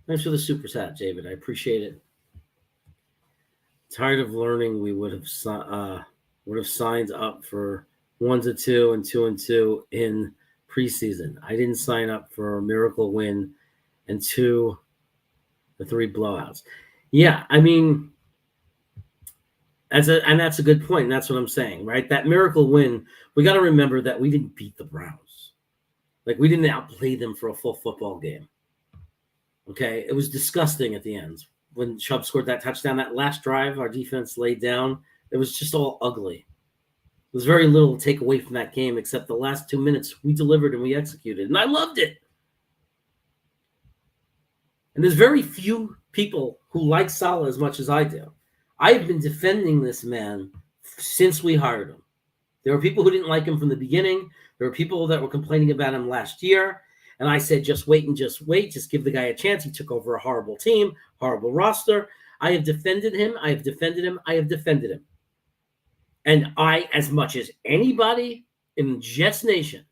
Thanks for the super chat, David. I appreciate it. Tired of learning we would have signed up for 1-2 and 2-2 in preseason. I didn't sign up for a miracle win and 2 The 3 blowouts. Yeah, I mean, that's a good point, and that's what I'm saying, right? That miracle win, we got to remember that we didn't beat the Browns. Like, we didn't outplay them for a full football game. Okay? It was disgusting at the end. When Chubb scored that touchdown, that last drive, our defense laid down. It was just all ugly. There's very little to take away from that game except the last 2 minutes we delivered and we executed, and I loved it. And there's very few people who like Saleh as much as I do. I've been defending this man since we hired him. There were people who didn't like him from the beginning. There were people that were complaining about him last year. And I said, just wait and just wait. Just give the guy a chance. He took over a horrible team, horrible roster. I have defended him. I have defended him. I have defended him. And I, as much as anybody in Jets Nation,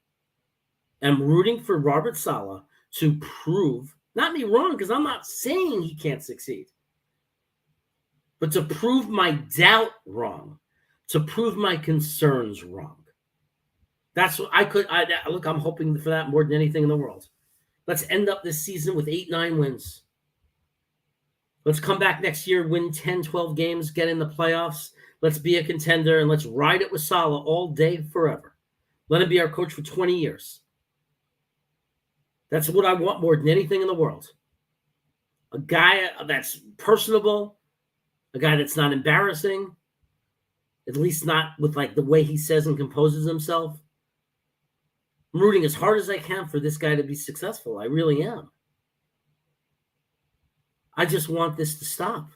am rooting for Robert Saleh to prove, not me wrong, because I'm not saying he can't succeed, but to prove my doubt wrong, to prove my concerns wrong. That's what look, I'm hoping for that more than anything in the world. Let's end up this season with 8-9 wins. Let's come back next year, win 10, 12 games, get in the playoffs. Let's be a contender, and let's ride it with Saleh all day, forever. Let him be our coach for 20 years. That's what I want more than anything in the world. A guy that's personable, a guy that's not embarrassing, at least not with like the way he says and composes himself. I'm rooting as hard as I can for this guy to be successful. I really am. I just want this to stop.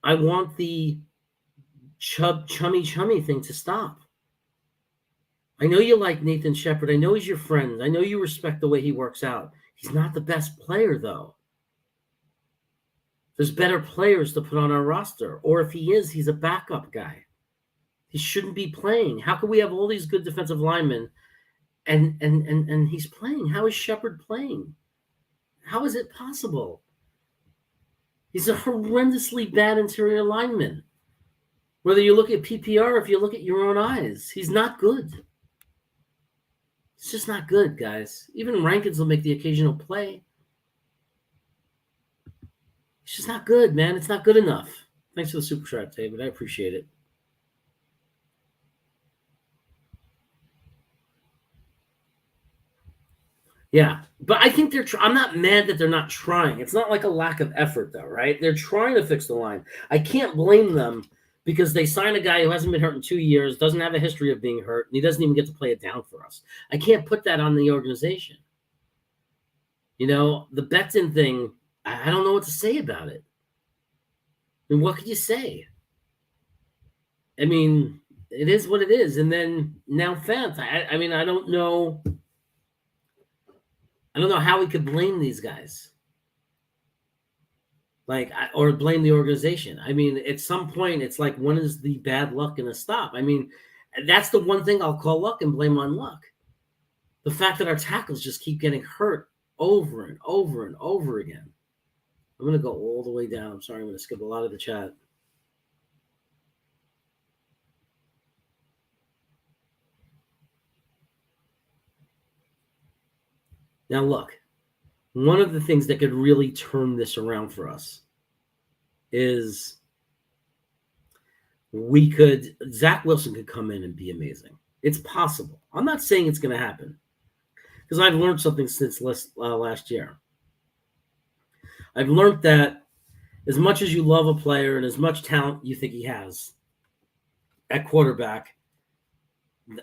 I want the chummy thing to stop. I know you like Nathan Shepard. I know he's your friend. I know you respect the way he works out. He's not the best player, though. There's better players to put on our roster. Or if he is, he's a backup guy. He shouldn't be playing. How can we have all these good defensive linemen and he's playing? How is Shepard playing? How is it possible? He's a horrendously bad interior lineman. Whether you look at PPR or if you look at your own eyes, he's not good. It's just not good, guys. Even Rankins will make the occasional play. It's just not good, man. It's not good enough. Thanks for the super chat, David. I appreciate it. Yeah, but I think I'm not mad that they're not trying. It's not like a lack of effort, though, right? They're trying to fix the line. I can't blame them because they sign a guy who hasn't been hurt in 2 years, doesn't have a history of being hurt, and he doesn't even get to play it down for us. I can't put that on the organization. You know, the Becton thing, I don't know what to say about it. I mean, what could you say? I mean, it is what it is. And then now Fant, I mean, I don't know how we could blame these guys. Or blame the organization. I mean, at some point, it's like, when is the bad luck going to stop? I mean, that's the one thing I'll call luck and blame on luck. The fact that our tackles just keep getting hurt over and over and over again. I'm going to go all the way down. I'm sorry, I'm going to skip a lot of the chat. Now, look, one of the things that could really turn this around for us is Zach Wilson could come in and be amazing. It's possible. I'm not saying it's going to happen because I've learned something since last year. I've learned that as much as you love a player and as much talent you think he has at quarterback,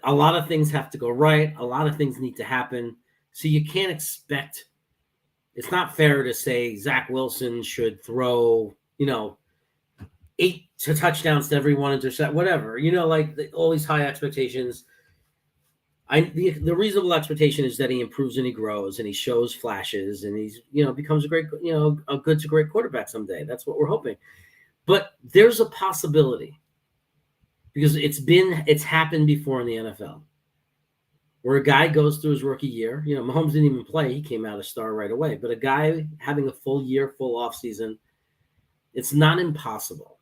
a lot of things have to go right. A lot of things need to happen. So you can't expect, it's not fair to say Zach Wilson should throw, 8 touchdowns to every one intercept, whatever, all these high expectations. The reasonable expectation is that he improves and he grows and he shows flashes and he's, becomes a great, a good to great quarterback someday. That's what we're hoping. But there's a possibility because it's happened before in the NFL. Where a guy goes through his rookie year, Mahomes didn't even play. He came out a star right away. But a guy having a full year, full offseason, it's not impossible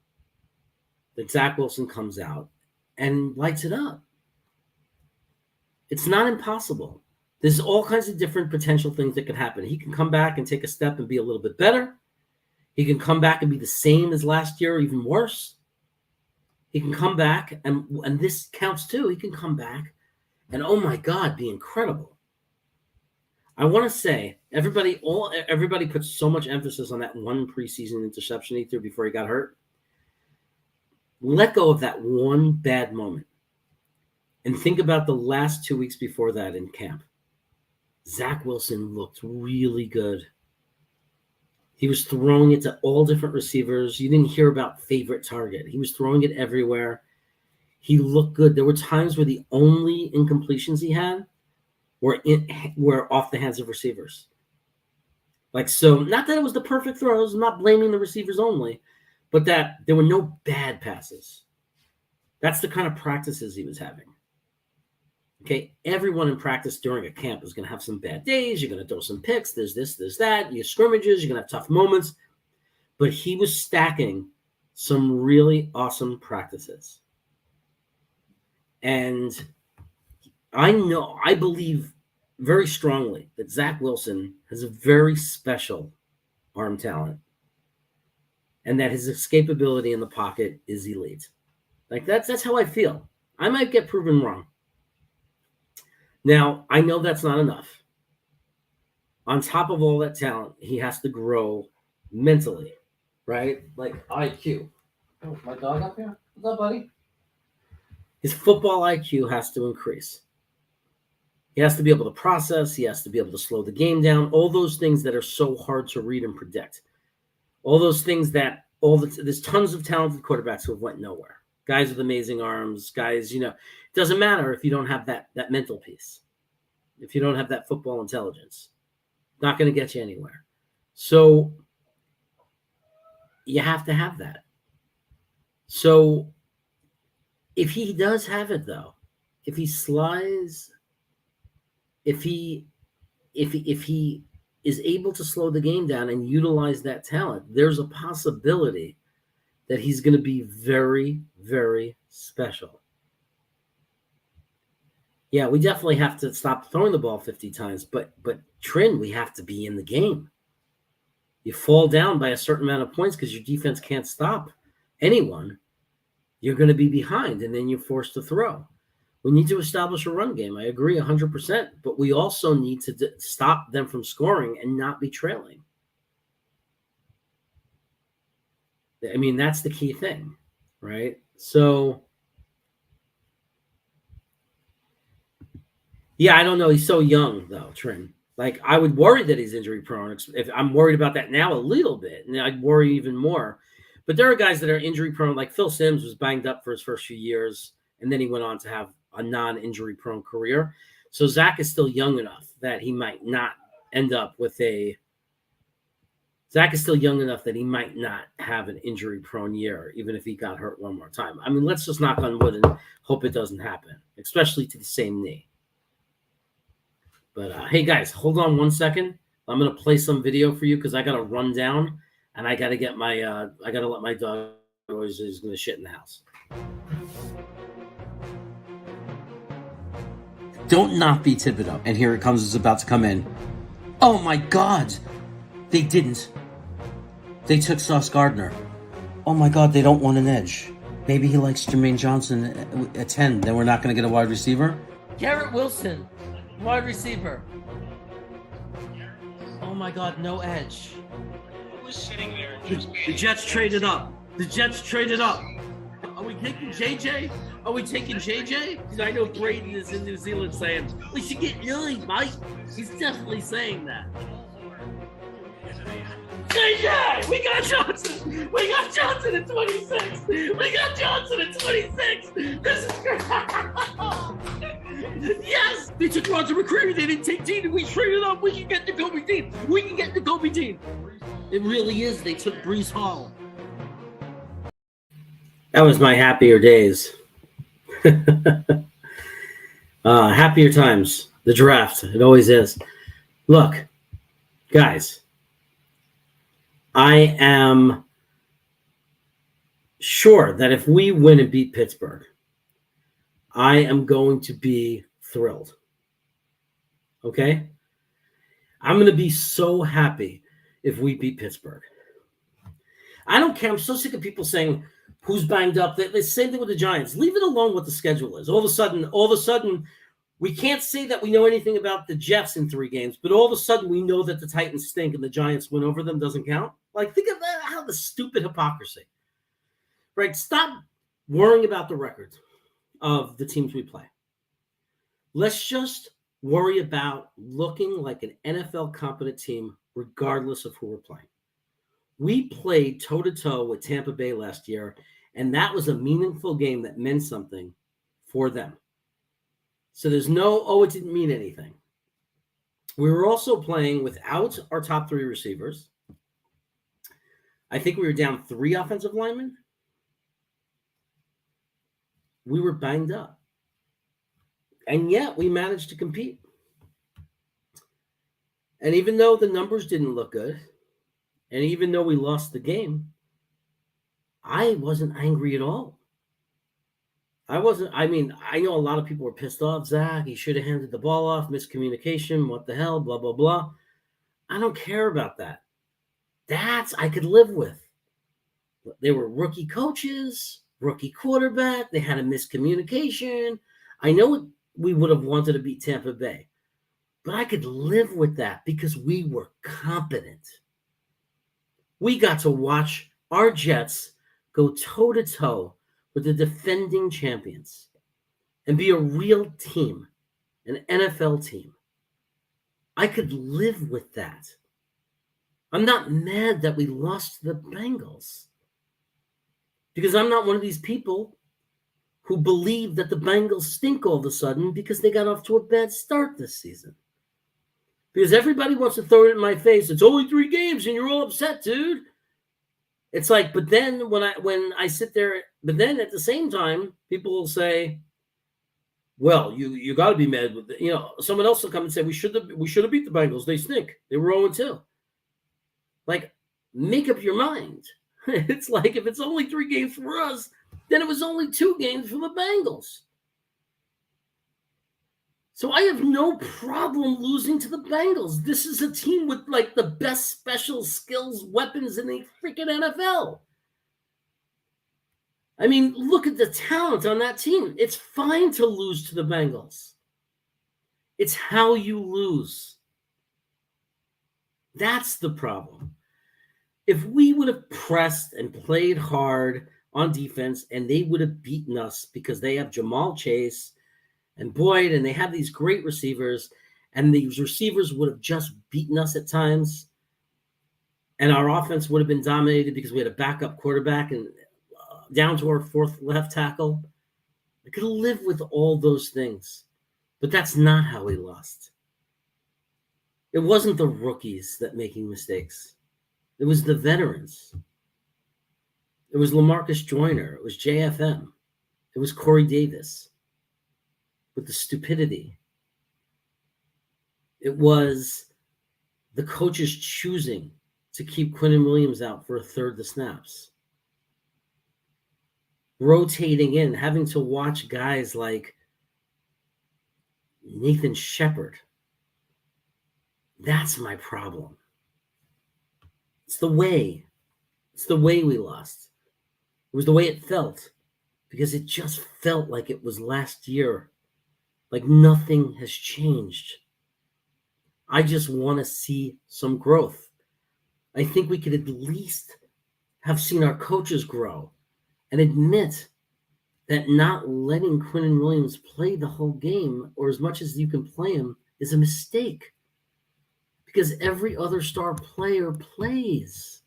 that Zach Wilson comes out and lights it up. It's not impossible. There's all kinds of different potential things that could happen. He can come back and take a step and be a little bit better. He can come back and be the same as last year, or even worse. He can come back, and this counts too. He can come back and, oh my God, be incredible. I want to say everybody puts so much emphasis on that one preseason interception he threw before he got hurt. Let go of that one bad moment and think about the last 2 weeks before that in camp. Zach Wilson looked really good. He was throwing it to all different receivers. You didn't hear about favorite target. He was throwing it everywhere. He looked good. There were times where the only incompletions he had were off the hands of receivers. So not that it was the perfect throws. I'm not blaming the receivers only, but that there were no bad passes. That's the kind of practices he was having. Okay, everyone in practice during a camp is going to have some bad days. You're going to throw some picks. There's this, there's that. Your scrimmages, you're going to have tough moments. But he was stacking some really awesome practices. And I believe very strongly that Zach Wilson has a very special arm talent and that his escapability in the pocket is elite. That's how I feel. I might get proven wrong. Now, I know that's not enough. On top of all that talent, he has to grow mentally, right? Like IQ. Oh, my dog up here? What's up, buddy? His football IQ has to increase. He has to be able to process. He has to be able to slow the game down. All those things that are so hard to read and predict. All those things that there's tons of talented quarterbacks who have went nowhere. Guys with amazing arms, guys, it doesn't matter if you don't have that mental piece. If you don't have that football intelligence, not going to get you anywhere. So you have to have that. So if he does have it, though, if he slides, if he is able to slow the game down and utilize that talent, there's a possibility that he's going to be very, very special. Yeah, we definitely have to stop throwing the ball 50 times, but Trin, we have to be in the game. You fall down by a certain amount of points because your defense can't stop anyone. You're going to be behind, and then you're forced to throw. We need to establish a run game. I agree 100%, but we also need to stop them from scoring and not be trailing. I mean, that's the key thing, right? So, yeah, I don't know. He's so young, though, Trin. I would worry that he's injury prone. If I'm worried about that now a little bit, and I'd worry even more. But there are guys that are injury prone, like Phil Simms was banged up for his first few years, and then he went on to have a non-injury prone career. So Zach is still young enough that he might not end up with Zach is still young enough that he might not have an injury prone year, even if he got hurt one more time. I mean, let's just knock on wood and hope it doesn't happen, especially to the same knee. But hey, guys, hold on 1 second. I'm going to play some video for you because I got to run down and I got to get I got to let my dog, is going to shit in the house. Don't not be Thibodeau. And here it comes. It's about to come in. Oh, my God. They didn't. They took Sauce Gardner. Oh, my God. They don't want an edge. Maybe he likes Jermaine Johnson at 10. Then we're not going to get a wide receiver? Garrett Wilson, wide receiver. Oh, my God. No edge. Who's sitting there just The Jets traded up. The Jets traded up. Are we taking JJ? Are we taking JJ? Because I know Braden is in New Zealand saying, we should get 9, Mike. He's definitely saying that. JJ! We got Johnson! We got Johnson at 26! We got Johnson at 26! This is great! Yes! They took Roger McCreary. They didn't take Dean. We traded up. We can get the Kobe Dean. We can get the Kobe Dean. It really is. They took Breece Hall. That was my happier days. Happier times. The draft. It always is. Look, guys, I am sure that if we win and beat Pittsburgh, I am going to be thrilled. Okay? I'm going to be so happy if we beat Pittsburgh. I don't care. I'm so sick of people saying who's banged up. The same thing with the Giants. Leave it alone what the schedule is. All of a sudden, we can't say that we know anything about the Jets in 3 games, but all of a sudden we know that the Titans stink and the Giants win over them doesn't count. Like, think of that, how the stupid hypocrisy. Right? Stop worrying about the records of the teams we play. Let's just worry about looking like an NFL competent team regardless of who we're playing. We played toe-to-toe with Tampa Bay last year, and that was a meaningful game that meant something for them. So there's no, it didn't mean anything. We were also playing without our top 3 receivers. I think we were down 3 offensive linemen. We were banged up. And yet we managed to compete. And even though the numbers didn't look good, and even though we lost the game, I wasn't angry at all. I know a lot of people were pissed off. Zach, he should have handed the ball off, miscommunication, what the hell, blah, blah, blah. I don't care about that. I could live with. They were rookie coaches, rookie quarterback. They had a miscommunication. I know we would have wanted to beat Tampa Bay, but I could live with that because we were competent. We got to watch our Jets go toe-to-toe with the defending champions and be a real team, an NFL team. I could live with that. I'm not mad that we lost to the Bengals because I'm not one of these people who believe that the Bengals stink all of a sudden because they got off to a bad start this season. Because everybody wants to throw it in my face. It's only 3 games and you're all upset, dude. It's like, but then when I sit there, but then at the same time, people will say, well, you got to be mad with someone else will come and say, we should have beat the Bengals. They stink. They were 0-2. Like, make up your mind. It's like, if it's only 3 games for us, then it was only 2 games for the Bengals. So I have no problem losing to the Bengals. This is a team with like the best special skills weapons in the freaking NFL. I mean, look at the talent on that team. It's fine to lose to the Bengals. It's how you lose. That's the problem. If we would have pressed and played hard on defense and they would have beaten us because they have Jamal Chase and Boyd, and they have these great receivers, and these receivers would have just beaten us at times, and our offense would have been dominated because we had a backup quarterback and down to our 4th left tackle. I could have lived with all those things, but that's not how we lost. It wasn't the rookies that making mistakes. It was the veterans. It was LaMarcus Joyner. It was JFM. It was Corey Davis. With the stupidity. It was the coaches choosing to keep Quinnen Williams out for a third the snaps. Rotating in, having to watch guys like Nathan Shepard. That's my problem. It's the way we lost. It was the way it felt because it just felt like it was last year. Like nothing has changed. I just want to see some growth. I think we could at least have seen our coaches grow and admit that not letting Quinnen Williams play the whole game or as much as you can play him is a mistake because every other star player plays.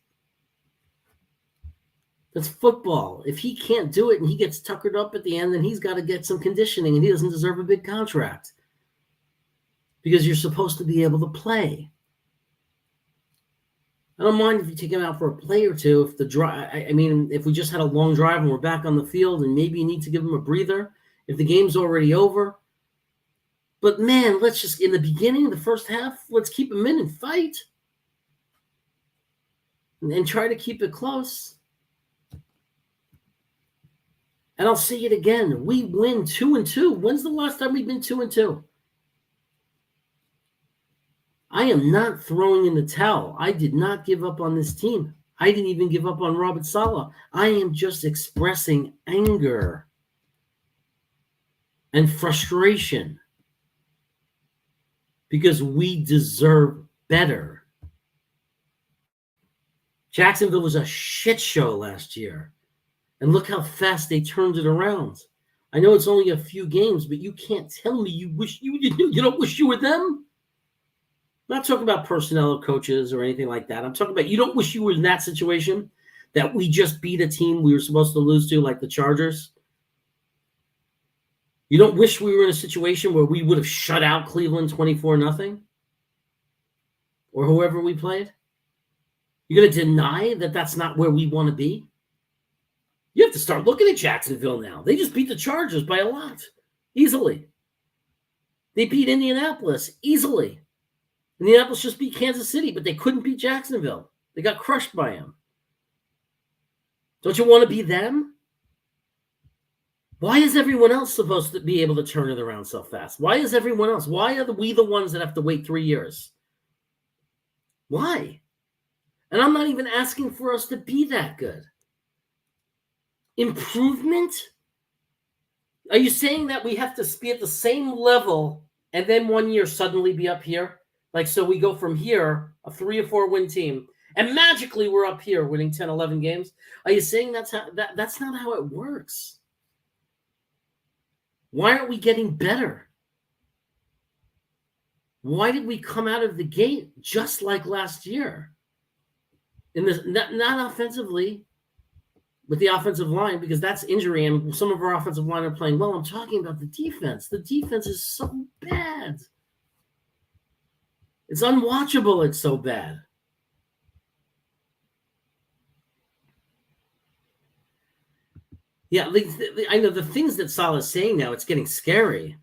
That's football. If he can't do it and he gets tuckered up at the end, then he's got to get some conditioning and he doesn't deserve a big contract because you're supposed to be able to play. I don't mind if you take him out for a play or two. If if we just had a long drive and we're back on the field and maybe you need to give him a breather if the game's already over. But man, let's just, in the beginning, the first half, let's keep him in and fight and try to keep it close. And I'll say it again. We win 2-2. When's the last time we've been 2-2? I am not throwing in the towel. I did not give up on this team. I didn't even give up on Robert Saleh. I am just expressing anger and frustration because we deserve better. Jacksonville was a shit show last year. And look how fast they turned it around. I know it's only a few games, but you can't tell me you don't wish you were them. I'm not talking about personnel or coaches or anything like that. I'm talking about you don't wish you were in that situation that we just beat a team we were supposed to lose to, like the Chargers. You don't wish we were in a situation where we would have shut out Cleveland 24-0 or whoever we played. You're going to deny that that's not where we want to be? You have to start looking at Jacksonville now. They just beat the Chargers by a lot, easily. They beat Indianapolis easily. Indianapolis just beat Kansas City, but they couldn't beat Jacksonville. They got crushed by them. Don't you want to be them? Why is everyone else supposed to be able to turn it around so fast? Why is everyone else? Why are we the ones that have to wait 3 years? Why? And I'm not even asking for us to be that good. Improvement? Are you saying that we have to be at the same level and then 1 year suddenly be up here? Like, so we go from here, a 3 or 4 win team, and magically we're up here winning 10, 11 games? Are you saying that's not how it works? Why aren't we getting better? Why did we come out of the gate just like last year? In this, not offensively, with the offensive line, because that's injury, and some of our offensive line are playing well. I'm talking about the defense. The defense is so bad. It's unwatchable. It's so bad. Yeah, I know the things that Saleh is saying now, it's getting scary.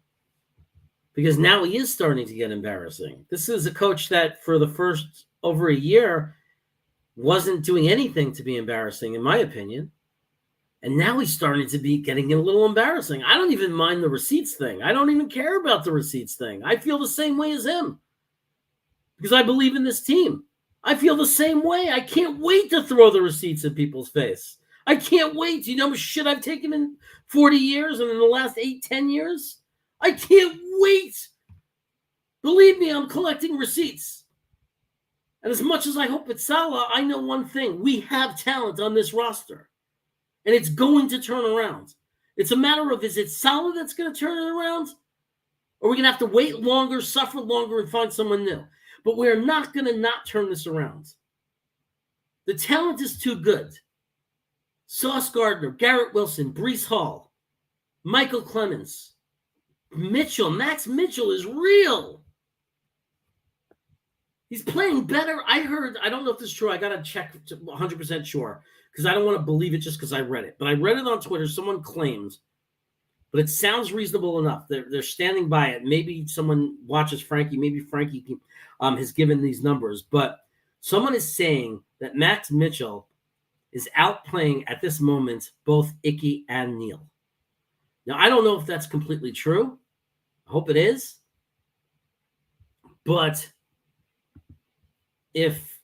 Because now he is starting to get embarrassing. This is a coach that for the first over a year wasn't doing anything to be embarrassing, in my opinion. And now he's starting to be getting a little embarrassing. I don't even mind the receipts thing. I don't even care about the receipts thing. I feel the same way as him because I believe in this team. I feel the same way. I can't wait to throw the receipts in people's face. I can't wait. Do you know how much shit I've taken in 40 years and in the last 8, 10 years? I can't wait. Believe me, I'm collecting receipts. And as much as I hope it's Saleh, I know one thing. We have talent on this roster. And it's going to turn around. It's a matter of, is it Saleh that's going to turn it around? Or are we going to have to wait longer, suffer longer, and find someone new? But we're not going to not turn this around. The talent is too good. Sauce Gardner, Garrett Wilson, Breece Hall, Michael Clemens, Mitchell. Max Mitchell is real. He's playing better. I don't know if this is true. I got to check 100% sure because I don't want to believe it just because I read it. But I read it on Twitter. Someone claims, but it sounds reasonable enough. They're standing by it. Maybe someone watches Frankie. Maybe Frankie has given these numbers. But someone is saying that Max Mitchell is outplaying at this moment both Icky and Neal. Now, I don't know if that's completely true. I hope it is. But if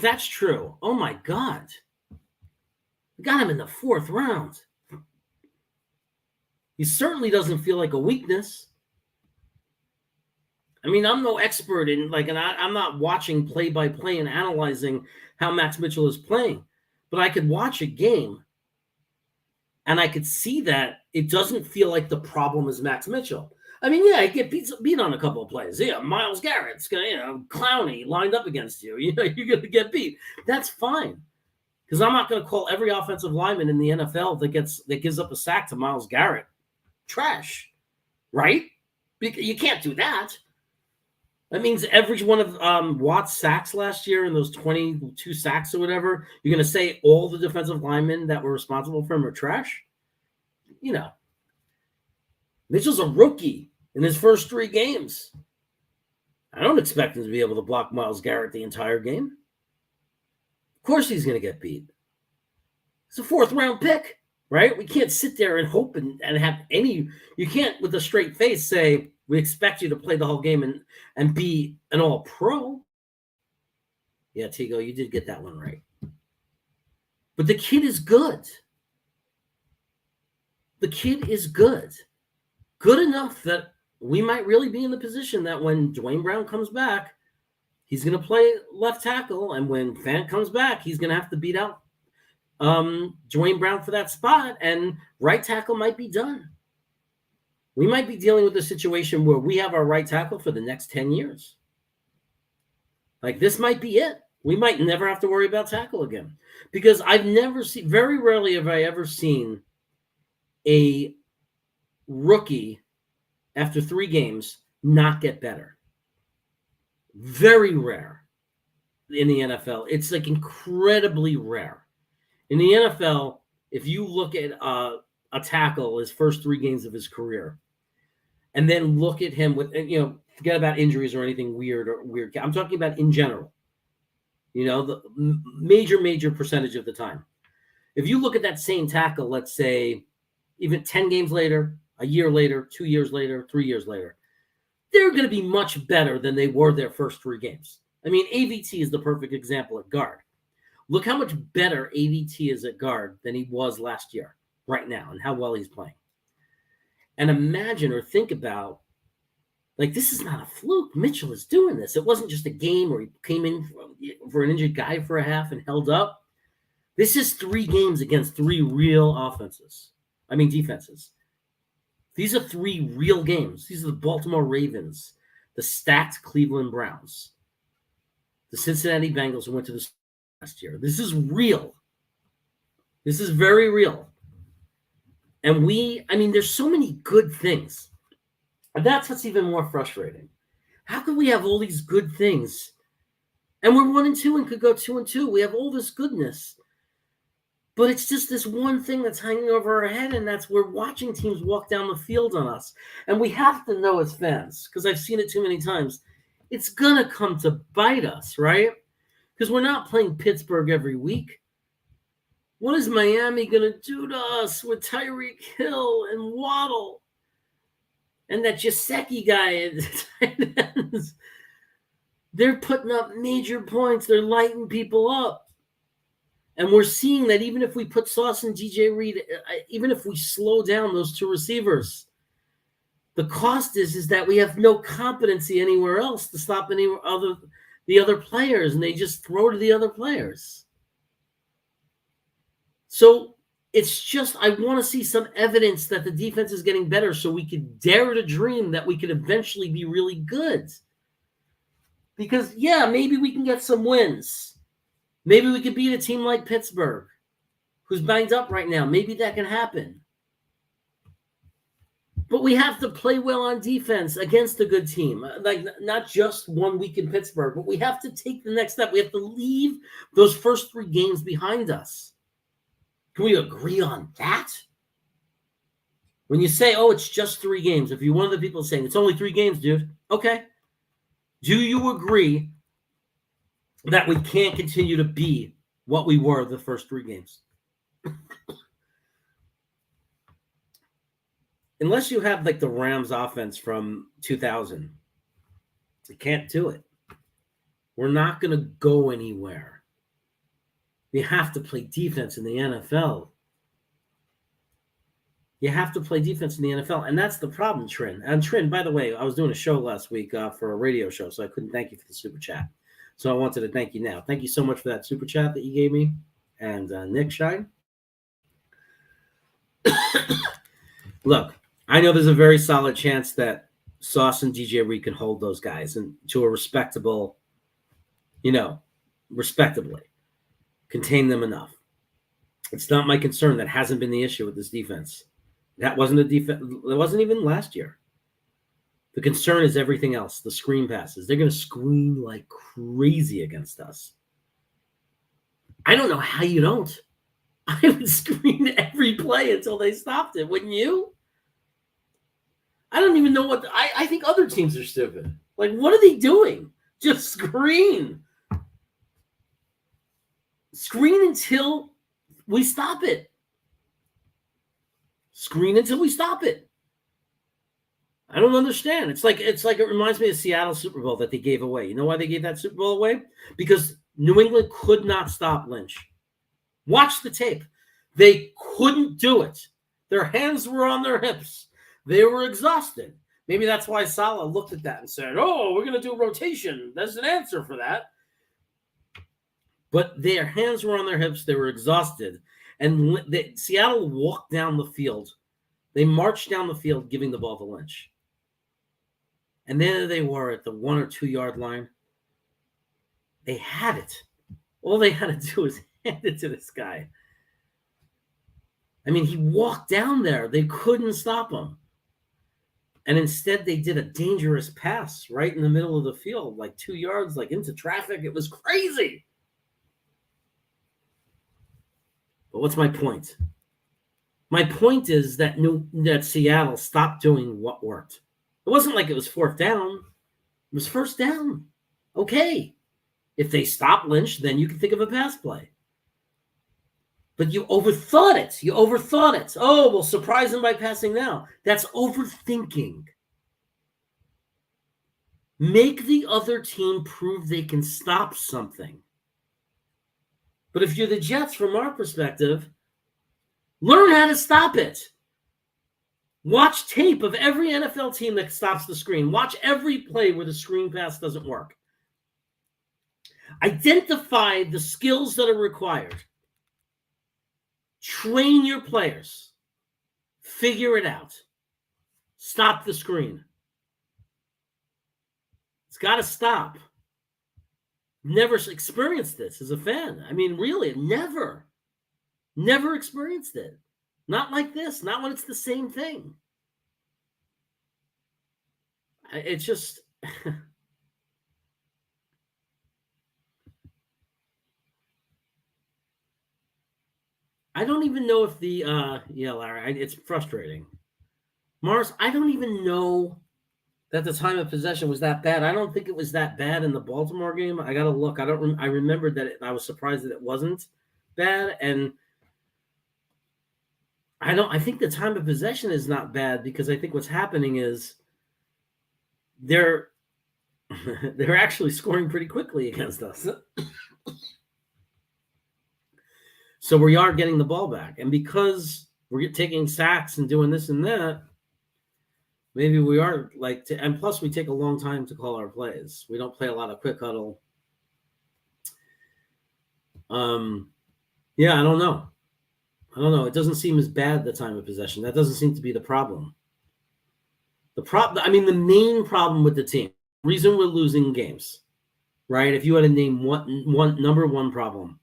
that's true, oh my God. We got him in the 4th round. He certainly doesn't feel like a weakness. I mean, I'm no expert in and I'm not watching play-by-play and analyzing how Max Mitchell is playing. But I could watch a game and I could see that it doesn't feel like the problem is Max Mitchell. I mean, yeah, he get beat on a couple of plays. Yeah, Myles Garrett's gonna, Clowney lined up against you. You know, you're gonna get beat. That's fine. Because I'm not gonna call every offensive lineman in the NFL that gives up a sack to Myles Garrett trash. Right? You can't do that. That means every one of Watt's sacks last year and those 22 sacks or whatever, you're going to say all the defensive linemen that were responsible for him are trash? You know, Mitchell's a rookie in his first 3 games. I don't expect him to be able to block Myles Garrett the entire game. Of course he's going to get beat. It's a 4th round pick, right? We can't sit there and hope and have any – you can't with a straight face say – we expect you to play the whole game and be an all-pro. Yeah, Tigo, you did get that one right. But the kid is good. The kid is good. Good enough that we might really be in the position that when Dwayne Brown comes back, he's going to play left tackle. And when Fant comes back, he's going to have to beat out Dwayne Brown for that spot. And right tackle might be done. We might be dealing with a situation where we have our right tackle for the next 10 years. Like, this might be it. We might never have to worry about tackle again. Because very rarely have I ever seen a rookie after 3 games not get better. Very rare in the NFL. It's like incredibly rare. In the NFL, if you look at a tackle his first 3 games of his career, and then look at him with, forget about injuries or anything weird. I'm talking about in general. The major percentage of the time. If you look at that same tackle, let's say even 10 games later, a year later, 2 years later, 3 years later, they're going to be much better than they were their first 3 games. I mean, AVT is the perfect example at guard. Look how much better AVT is at guard than he was last year right now and how well he's playing. And imagine or think about, like, this is not a fluke. Mitchell is doing this. It wasn't just a game where he came in for an injured guy for a half and held up. This is 3 games against 3 real defenses. These are 3 real games. These are the Baltimore Ravens, the stacked Cleveland Browns, the Cincinnati Bengals who went to the Super Bowl last year. This is real. This is very real. And there's so many good things. And that's what's even more frustrating. How could we have all these good things? And we're 1-2 and could go 2-2. We have all this goodness. But it's just this one thing that's hanging over our head, and that's we're watching teams walk down the field on us. And we have to know as fans, because I've seen it too many times, it's going to come to bite us, right? Because we're not playing Pittsburgh every week. What is Miami going to do to us with Tyreek Hill and Waddle and that Gesicki guy? They're putting up major points. They're lighting people up. And we're seeing that even if we put Sauce and DJ Reed, even if we slow down those 2 receivers, the cost is that we have no competency anywhere else to stop the other players, and they just throw to the other players. So it's just, I want to see some evidence that the defense is getting better so we could dare to dream that we could eventually be really good. Because, yeah, maybe we can get some wins. Maybe we could beat a team like Pittsburgh, who's banged up right now. Maybe that can happen. But we have to play well on defense against a good team. Like, not just 1 week in Pittsburgh, but we have to take the next step. We have to leave those first 3 games behind us. Can we agree on that? When you say, oh, it's just 3 games, if you're one of the people saying, it's only 3 games, dude, okay. Do you agree that we can't continue to be what we were the first 3 games? Unless you have like the Rams offense from 2000, you can't do it. We're not going to go anywhere. You have to play defense in the NFL. You have to play defense in the NFL, and that's the problem, Trin. And Trin, by the way, I was doing a show last week for a radio show, so I couldn't thank you for the super chat. So I wanted to thank you now. Thank you so much for that super chat that you gave me. And Nick Shine. Look, I know there's a very solid chance that Sauce and DJ Reed can hold those guys and to a respectable, respectably. Contain them enough. It's not my concern. That hasn't been the issue with this defense. That wasn't a defense. It wasn't even last year. The concern is everything else. The screen passes. They're going to screen like crazy against us. I don't know how you don't. I would screen every play until they stopped it. Wouldn't you? I don't even know what. I think other teams are stupid. Like, what are they doing? Just screen. Screen until we stop it. Screen until we stop it. I don't understand. It's like it reminds me of Seattle Super Bowl that they gave away. You know why they gave that Super Bowl away? Because New England could not stop Lynch. Watch the tape. They couldn't do it. Their hands were on their hips. They were exhausted. Maybe that's why Saleh looked at that and said, oh, we're going to do rotation. There's an answer for that. But their hands were on their hips. They were exhausted. And Seattle walked down the field. They marched down the field, giving the ball to Lynch. And there they were at the 1 or 2 yard line. They had it. All they had to do was hand it to this guy. I mean, he walked down there. They couldn't stop him. And instead, they did a dangerous pass right in the middle of the field, like 2 yards, like into traffic. It was crazy. But what's my point? My point is that Seattle stopped doing what worked. It wasn't like it was 4th down. It was 1st down. Okay. If they stop Lynch, then you can think of a pass play. But you overthought it. Oh, we'll surprise him by passing now. That's overthinking. Make the other team prove they can stop something. But if you're the Jets, from our perspective, learn how to stop it. Watch tape of every NFL team that stops the screen. Watch every play where the screen pass doesn't work. Identify the skills that are required. Train your players. Figure it out. Stop the screen. It's got to stop. Never experienced this as a fan. I mean, really, never experienced it. Not like this. Not when it's the same thing. It's just... I don't even know if the, Larry, it's frustrating. Morris, I don't even know that the time of possession was that bad. I don't think it was that bad in the Baltimore game. I got to look. I remembered that I was surprised that it wasn't bad. And I think the time of possession is not bad because I think what's happening is they're actually scoring pretty quickly against us. So we are getting the ball back. And because we're taking sacks and doing this and that, maybe we are and plus we take a long time to call our plays. We don't play a lot of quick huddle. I don't know. It doesn't seem as bad the time of possession. That doesn't seem to be the problem. The main problem with the team, reason we're losing games, right? If you had to name one number one problem,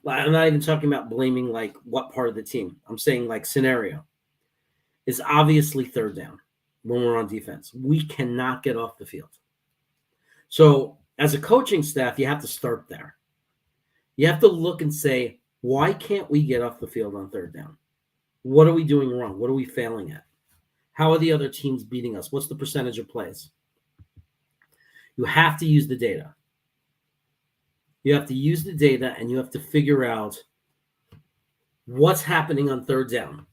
I'm not even talking about blaming what part of the team. I'm saying scenario is obviously 3rd down when we're on defense. We cannot get off the field. So as a coaching staff, you have to start there. You have to look and say, why can't we get off the field on 3rd down? What are we doing wrong? What are we failing at? How are the other teams beating us? What's the percentage of plays? You have to use the data. You have to use the data and you have to figure out what's happening on 3rd down.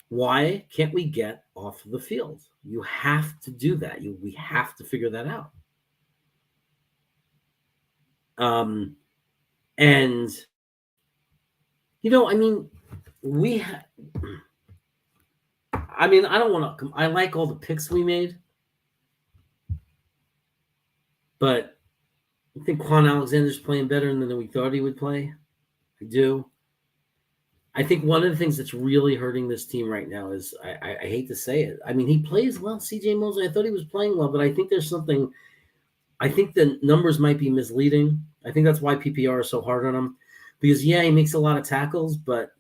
Why can't we get off the field? You have to do that. We have to figure that out. I don't want to. I like all the picks we made, but I think Quan Alexander's playing better than we thought he would play. I do. I think one of the things that's really hurting this team right now is, I hate to say it, he plays well, CJ Mosley. I thought he was playing well, but I think there's something, I think the numbers might be misleading. I think that's why PPR is so hard on him. Because, he makes a lot of tackles, but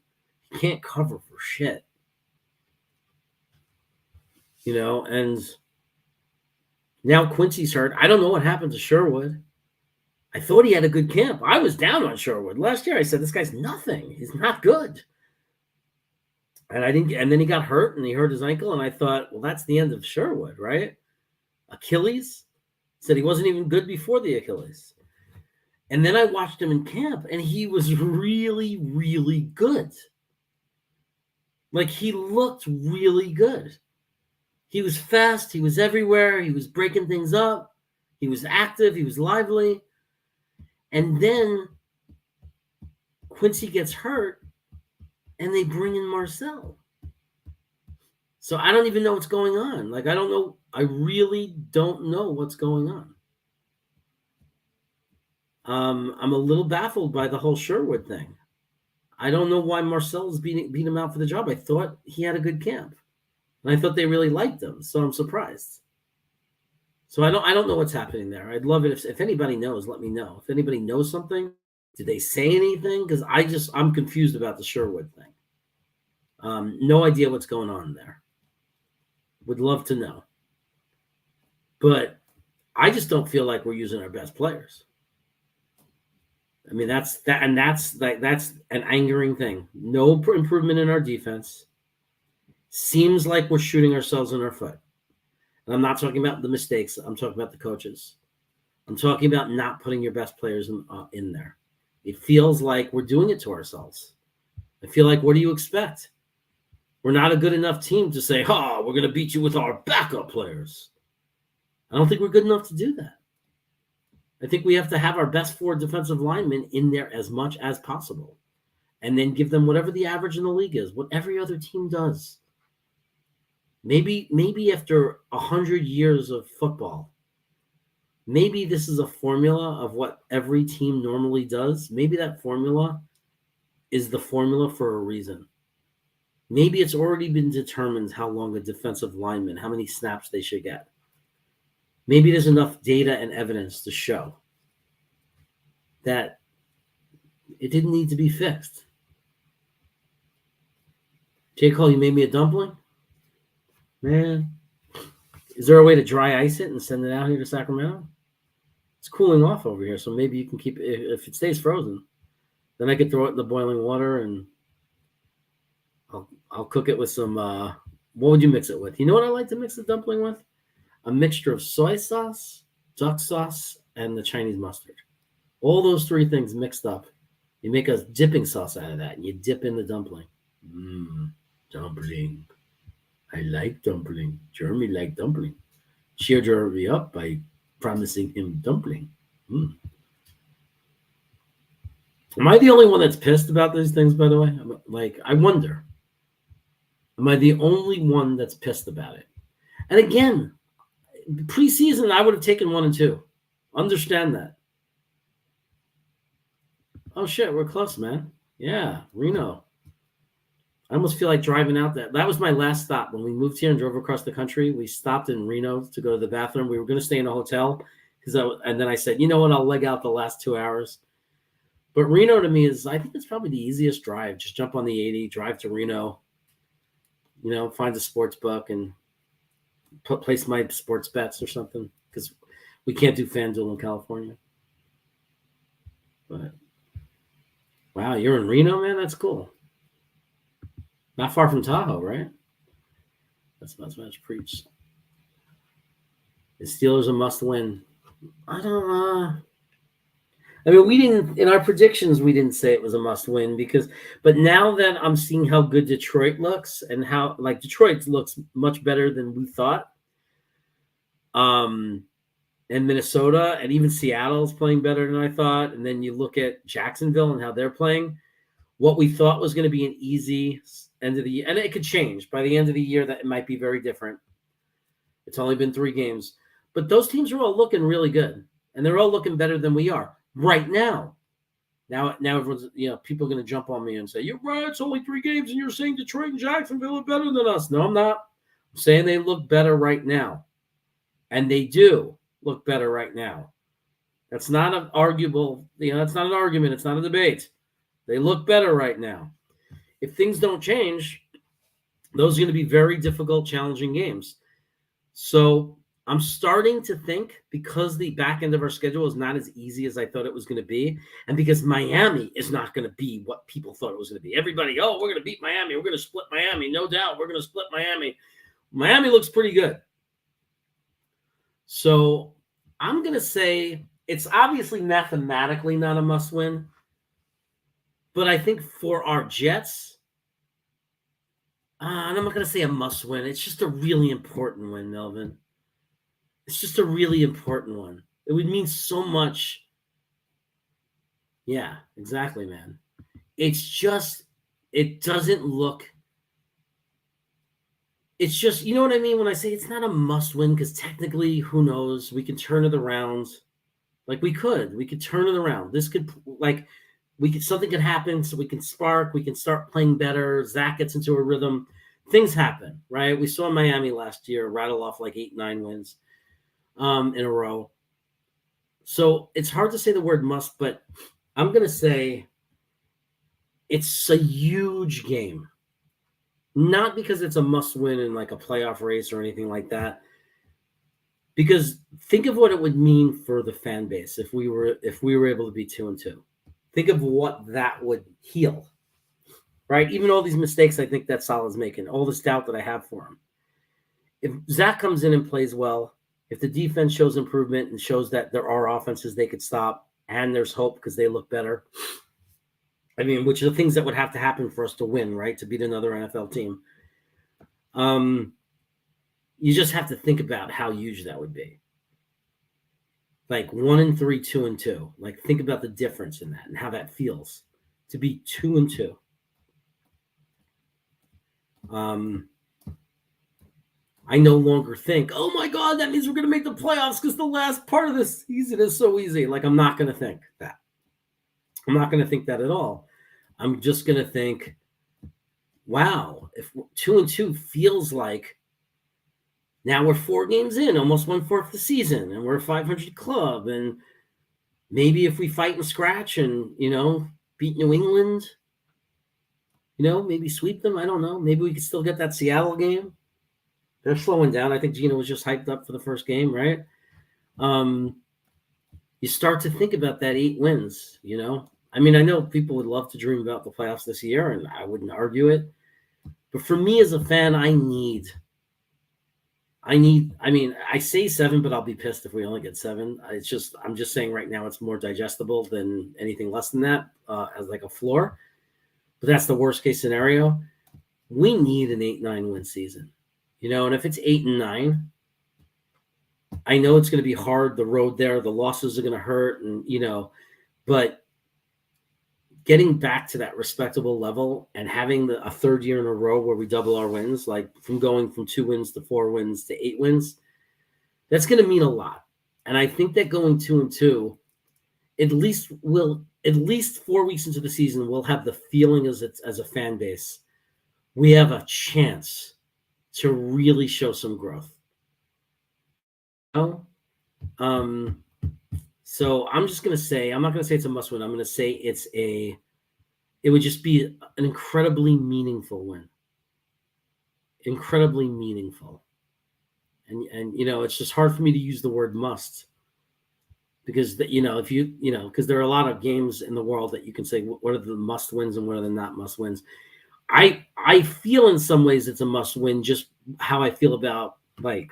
he can't cover for shit. And now Quincy's hurt. I don't know what happened to Sherwood. I thought he had a good camp. I was down on Sherwood. Last year I said, this guy's nothing. He's not good. And then he got hurt and he hurt his ankle. And I thought, well, that's the end of Sherwood, right? Achilles said he wasn't even good before the Achilles. And then I watched him in camp and he was really, really good. He looked really good. He was fast. He was everywhere. He was breaking things up. He was active. He was lively. And then Quincy gets hurt, and they bring in Marcel. So I don't even know what's going on. Like, I don't know. I really don't know what's going on. I'm a little baffled by the whole Sherwood thing. I don't know why Marcel is beating him out for the job. I thought he had a good camp, and I thought they really liked him. So I'm surprised. So I don't know what's happening there. I'd love it if anybody knows, let me know. If anybody knows something, did they say anything? Because I'm confused about the Sherwood thing. No idea what's going on there. Would love to know. But I just don't feel like we're using our best players. I mean, that's an angering thing. No improvement in our defense. Seems like we're shooting ourselves in our foot. And I'm not talking about the mistakes. I'm talking about the coaches. I'm talking about not putting your best players in there. It feels like we're doing it to ourselves. I feel like, what do you expect? We're not a good enough team to say, oh, we're going to beat you with our backup players. I don't think we're good enough to do that. I think we have to have our best 4 defensive linemen in there as much as possible, and then give them whatever the average in the league is, what every other team does. Maybe after 100 years of football, maybe this is a formula of what every team normally does. Maybe that formula is the formula for a reason. Maybe it's already been determined how long a defensive lineman, how many snaps they should get. Maybe there's enough data and evidence to show that it didn't need to be fixed. J. Cole, you made me a dumpling? Man, is there a way to dry ice it and send it out here to Sacramento? It's cooling off over here, so maybe you can keep it. If it stays frozen, then I could throw it in the boiling water, and I'll cook it with some, what would you mix it with? You know what I like to mix the dumpling with? A mixture of soy sauce, duck sauce, and the Chinese mustard. All those 3 things mixed up. You make a dipping sauce out of that, and you dip in the dumpling. Dumpling. I like dumpling. Jeremy liked dumpling. Cheer Jeremy up by promising him dumpling. Am I the only one that's pissed about these things, by the way? Like, I wonder. Am I the only one that's pissed about it? And again, preseason, I would have taken 1 and 2. Understand that. Oh, shit, we're close, man. Yeah, Reno. I almost feel like driving out there. That was my last stop. When we moved here and drove across the country, we stopped in Reno to go to the bathroom. We were going to stay in a hotel, and then I said, you know what, I'll leg out the last 2 hours. But Reno to me I think it's probably the easiest drive. Just jump on the 80, drive to Reno, find a sports book and place my sports bets or something, because we can't do FanDuel in California. But wow, you're in Reno, man? That's cool. Not far from Tahoe, right? That's much preached. The Steelers a must win. I don't know. I mean, we didn't, in our predictions, we didn't say it was a must win but now that I'm seeing how good Detroit looks and how, like, Detroit looks much better than we thought. And Minnesota and even Seattle's playing better than I thought. And then you look at Jacksonville and how they're playing. What we thought was going to be an easy end of the year, and it could change by the end of the year, that it might be very different. It's only been 3 games, but those teams are all looking really good, and they're all looking better than we are right now. Now everyone's, people are going to jump on me and say, you're right, it's only 3 games, and you're saying Detroit and Jacksonville are better than us. No, I'm not. I'm saying they look better right now, and they do look better right now. That's not an arguable, that's not an argument. It's not a debate. They look better right now. If things don't change, those are going to be very difficult, challenging games. So I'm starting to think, because the back end of our schedule is not as easy as I thought it was going to be, and because Miami is not going to be what people thought it was going to be. Everybody, we're going to beat Miami. We're going to split Miami. No doubt, we're going to split Miami. Miami looks pretty good. So I'm going to say it's obviously mathematically not a must-win, but I think for our Jets, and I'm not going to say a must-win. It's just a really important win, Melvin. It's just a really important one. It would mean so much. Yeah, exactly, man. It's just it doesn't look. It's just, you know what I mean when I say it's not a must win, because technically, who knows? We can turn it around. Like we could turn it around. This could something could happen, so we can spark. We can start playing better. Zach gets into a rhythm. Things happen, right? We saw Miami last year rattle off like 8-9 wins in a row. So it's hard to say the word must, but I'm gonna say it's a huge game. Not because it's a must win in like a playoff race or anything like that. Because think of what it would mean for the fan base if we were able to be 2-2. Think of what that would heal, right? Even all these mistakes I think that Saleh's making, all this doubt that I have for him. If Zach comes in and plays well, if the defense shows improvement and shows that there are offenses they could stop, and there's hope because they look better. I mean, which are the things that would have to happen for us to win, right? To beat another NFL team. You just have to think about how huge that would be. Like 1-3, 2-2. Like think about the difference in that and how that feels to be 2-2. I no longer think, oh my God, that means we're going to make the playoffs because the last part of this season is so easy. Like I'm not going to think that. I'm not going to think that at all. I'm just going to think, wow, if 2-2 feels like now we're 4 games in, almost 1/4 the season, and we're a 500 club. And maybe if we fight and scratch and, beat New England, maybe sweep them. I don't know. Maybe we could still get that Seattle game. They're slowing down. I think Gino was just hyped up for the first game, right? You start to think about that 8 wins, I mean, I know people would love to dream about the playoffs this year, and I wouldn't argue it. But for me as a fan, I mean, I say 7, but I'll be pissed if we only get 7. I'm just saying right now it's more digestible than anything less than that as like a floor. But that's the worst case scenario. We need an 8-9 win season, and if it's 8-9, I know it's going to be hard. The road there, the losses are going to hurt, and but getting back to that respectable level and having a third year in a row where we double our wins, like from going from 2 wins to 4 wins to 8 wins, that's going to mean a lot. And I think that going 2-2, at least 4 weeks into the season, we'll have the feeling as a fan base, we have a chance to really show some growth. So I'm just going to say, I'm not going to say it's a must win. I'm going to say it would just be an incredibly meaningful win. Incredibly meaningful. And it's just hard for me to use the word must because, because there are a lot of games in the world that you can say, what are the must wins and what are the not must wins? I feel in some ways it's a must win, just how I feel about like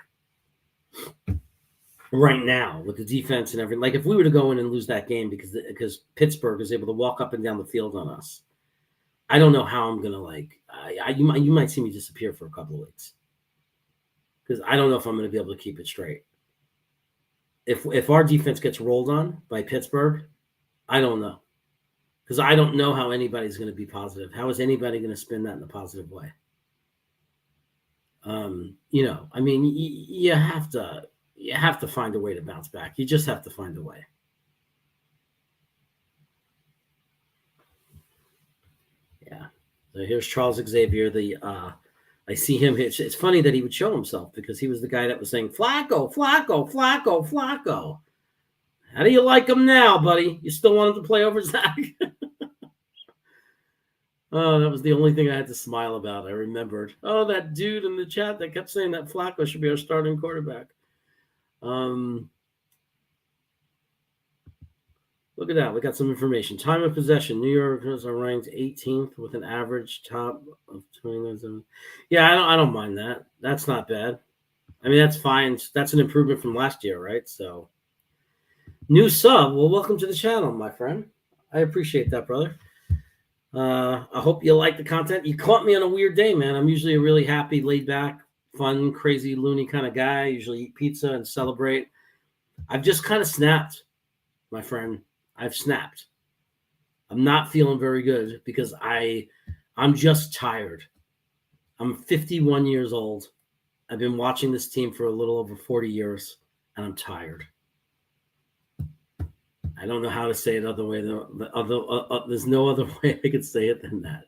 right now with the defense and everything. Like if we were to go in and lose that game because Pittsburgh is able to walk up and down the field on us, I don't know how I'm gonna you might see me disappear for a couple of weeks because I don't know if I'm gonna be able to keep it straight. If our defense gets rolled on by Pittsburgh, I don't know because I don't know how anybody's gonna be positive. How is anybody gonna spin that in a positive way? I mean, you have to find a way to bounce back. You just have to find a way. Yeah. So here's Charles Xavier. I see him. It's funny that he would show himself because he was the guy that was saying, Flacco, Flacco, Flacco, Flacco. How do you like him now, buddy? You still want him to play over Zach? Oh, that was the only thing I had to smile about. I remembered. Oh, that dude in the chat that kept saying that Flacco should be our starting quarterback. Look at that. We got some information. Time of possession. New Yorkers are ranked 18th with an average top of 29. Yeah, I don't mind that. That's not bad. I mean, that's fine. That's an improvement from last year, right? So, new sub. Well, welcome to the channel, my friend. I appreciate that, brother. I hope you like the content. You caught me on a weird day, man. I'm usually a really happy, laid back, fun, crazy, loony kind of guy. I usually eat pizza and celebrate. I've just kind of snapped, my friend. I've snapped. I'm not feeling very good because I I'm just tired. I'm 51 years old. I've been watching this team for a little over 40 years, and I'm tired. I don't know how to say it other way. There's no other way I could say it than that.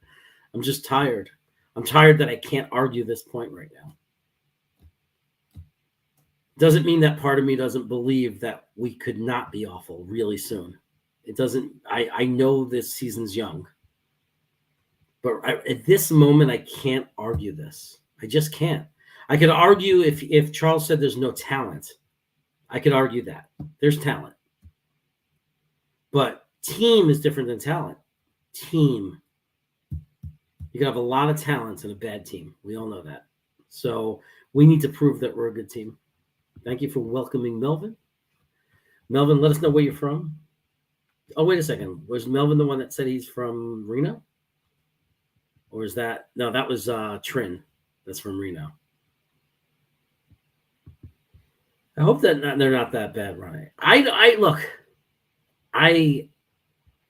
I'm just tired. I'm tired that I can't argue this point right now. Doesn't mean that part of me doesn't believe that we could not be awful really soon. It doesn't. I know this season's young, but at this moment, I can't argue this. I just can't. I could argue if Charles said there's no talent. I could argue that there's talent, but team is different than talent. Team. You can have a lot of talents and a bad team. We all know that. So we need to prove that we're a good team. Thank you for welcoming Melvin. Melvin, let us know where you're from. Oh, wait a second. Was Melvin the one that said he's from Reno? Or is that... No, that was Trin. That's from Reno. I hope that they're not that bad, Ronnie.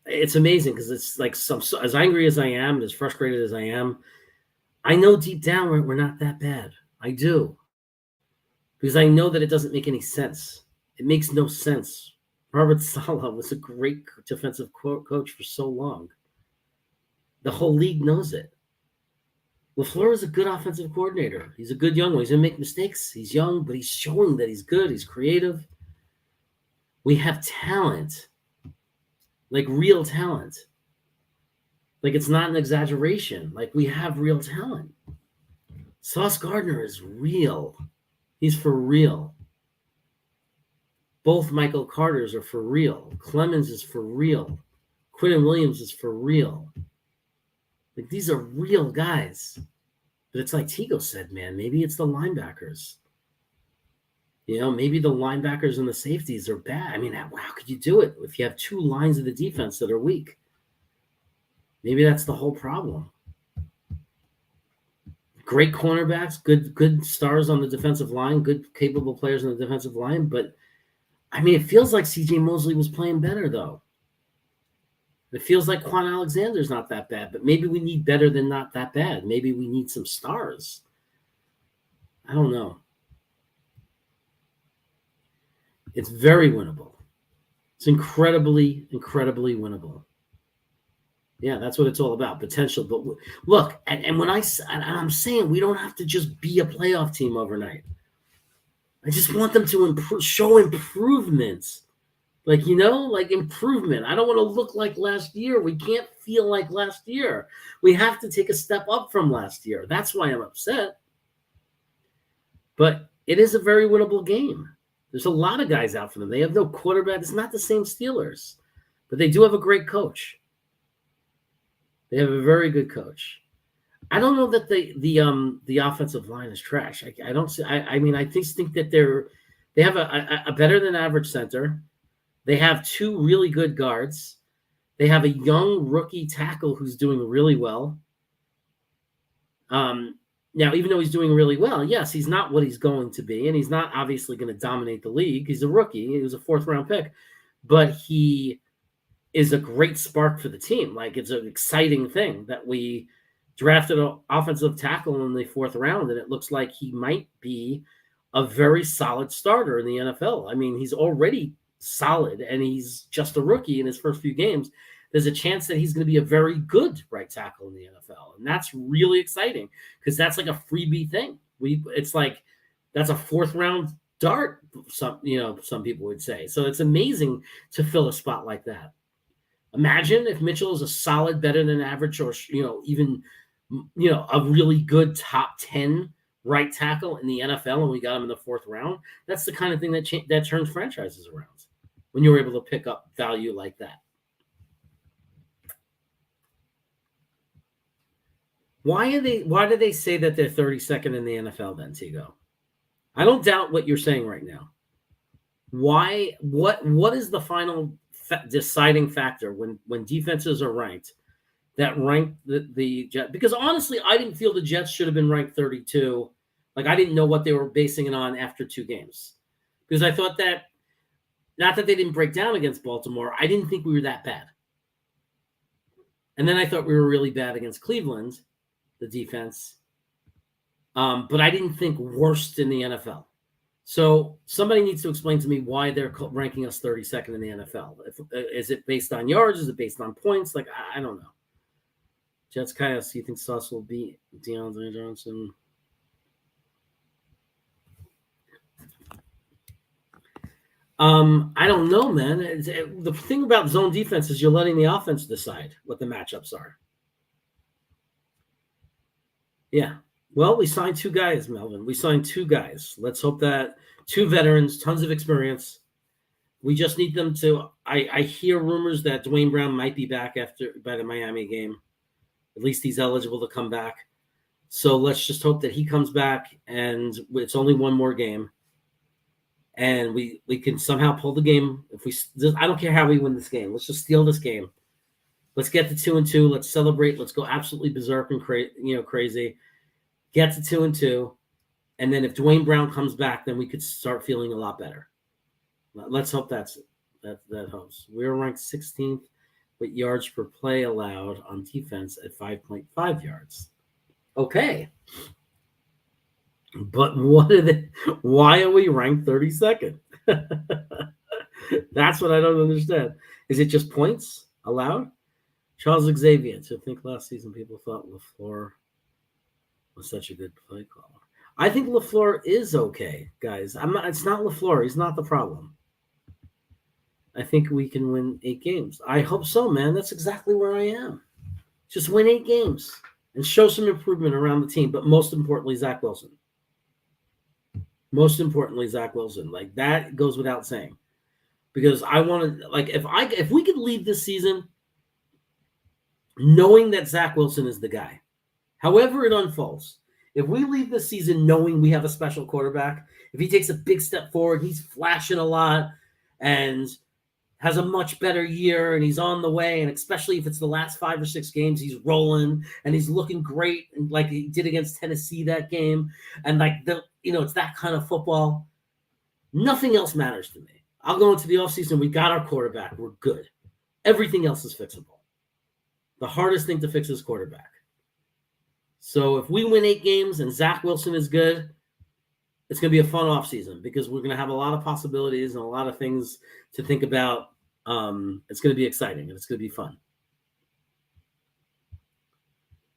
It's amazing because it's like as angry as I am, as frustrated as I am, I know deep down we're not that bad. I do. Because I know that it doesn't make any sense. It makes no sense. Robert Saleh was a great defensive coach for so long. The whole league knows it. LaFleur is a good offensive coordinator. He's a good young one. He's going to make mistakes. He's young, but he's showing that he's good. He's creative. We have talent. Like real talent. Like it's not an exaggeration. Like we have real talent. Sauce Gardner is real. He's for real. Both Michael Carters are for real. Clemens is for real. Quinton Williams is for real. Like these are real guys. But it's like Tigo said, man, maybe it's the linebackers. You know, maybe the linebackers and the safeties are bad. I mean, how could you do it if you have two lines of the defense that are weak? Maybe that's the whole problem. Great cornerbacks, good stars on the defensive line, good capable players on the defensive line. But, I mean, it feels like C.J. Mosley was playing better, though. It feels like Quan Alexander's not that bad, but maybe we need better than not that bad. Maybe we need some stars. I don't know. It's very winnable. It's incredibly, incredibly winnable. Yeah, that's what it's all about, potential. But look, and when I'm saying we don't have to just be a playoff team overnight. I just want them to show improvements. Like, you know, like improvement. I don't want to look like last year. We can't feel like last year. We have to take a step up from last year. That's why I'm upset. But it is a very winnable game. There's a lot of guys out for them. They have no quarterback. It's not the same Steelers, but they do have a great coach. They have a very good coach. I don't know that the offensive line is trash. I don't see. I mean, I just think that they have a better than average center. They have two really good guards. They have a young rookie tackle who's doing really well. Now, even though he's doing really well, yes, he's not what he's going to be, and he's not obviously going to dominate the league. He's a rookie. He was a fourth-round pick, but he is a great spark for the team. Like, it's an exciting thing that we drafted an offensive tackle in the fourth round, and it looks like he might be a very solid starter in the NFL. I mean, he's already solid, and he's just a rookie in his first few games. There's a chance that he's going to be a very good right tackle in the NFL. And that's really exciting because that's like a freebie thing. It's like that's a fourth round dart, some people would say. So it's amazing to fill a spot like that. Imagine if Mitchell is a solid, better than average, or even a really good top 10 right tackle in the NFL, and we got him in the fourth round. That's the kind of thing that turns franchises around when you're able to pick up value like that. Why do they say that they're 32nd in the NFL then, Tigo? I don't doubt what you're saying right now. Why? What is the final deciding factor when defenses are ranked that rank the Jets? Because honestly, I didn't feel the Jets should have been ranked 32. Like, I didn't know what they were basing it on after 2 games. Because I thought that, not that they didn't break down against Baltimore, I didn't think we were that bad. And then I thought we were really bad against Cleveland, the defense. But I didn't think worst in the NFL. So somebody needs to explain to me why they're ranking us 32nd in the NFL. Is it based on yards? Is it based on points? Like, I don't know. Jets Chaos, do you think Sauce will beat DeAndre Johnson? I don't know, man. The thing about zone defense is you're letting the offense decide what the matchups are. Yeah. Well, we signed 2 guys, Melvin. We signed 2 guys. Let's hope that 2 veterans, tons of experience. We just need them to. I hear rumors that Dwayne Brown might be back by the Miami game. At least he's eligible to come back. So let's just hope that he comes back, and it's only one more game. And we can somehow pull the game. I don't care how we win this game. Let's just steal this game. Let's get to 2-2. Let's celebrate. Let's go absolutely berserk and crazy. Get to 2-2, and then if Dwayne Brown comes back, then we could start feeling a lot better. Let's hope that helps. We're ranked 16th with yards per play allowed on defense at 5.5 yards. Okay. But why are we ranked 32nd? That's what I don't understand. Is it just points allowed? Charles Xavier, I think last season people thought LaFleur was such a good play caller. I think LaFleur is okay, guys. It's not LaFleur. He's not the problem. I think we can win 8 games. I hope so, man. That's exactly where I am. Just win 8 games and show some improvement around the team. But most importantly, Zach Wilson. Like, that goes without saying. Because I want to, like, if we could leave this season knowing that Zach Wilson is the guy, however it unfolds, if we leave this season knowing we have a special quarterback, if he takes a big step forward, he's flashing a lot and has a much better year and he's on the way, and especially if it's the last 5 or 6 games, he's rolling and he's looking great, and like he did against Tennessee that game, and like it's that kind of football. Nothing else matters to me. I'll go into the offseason. We got our quarterback. We're good. Everything else is fixable. The hardest thing to fix is quarterback. So if we win 8 games and Zach Wilson is good, it's going to be a fun offseason because we're going to have a lot of possibilities and a lot of things to think about. It's going to be exciting and it's going to be fun.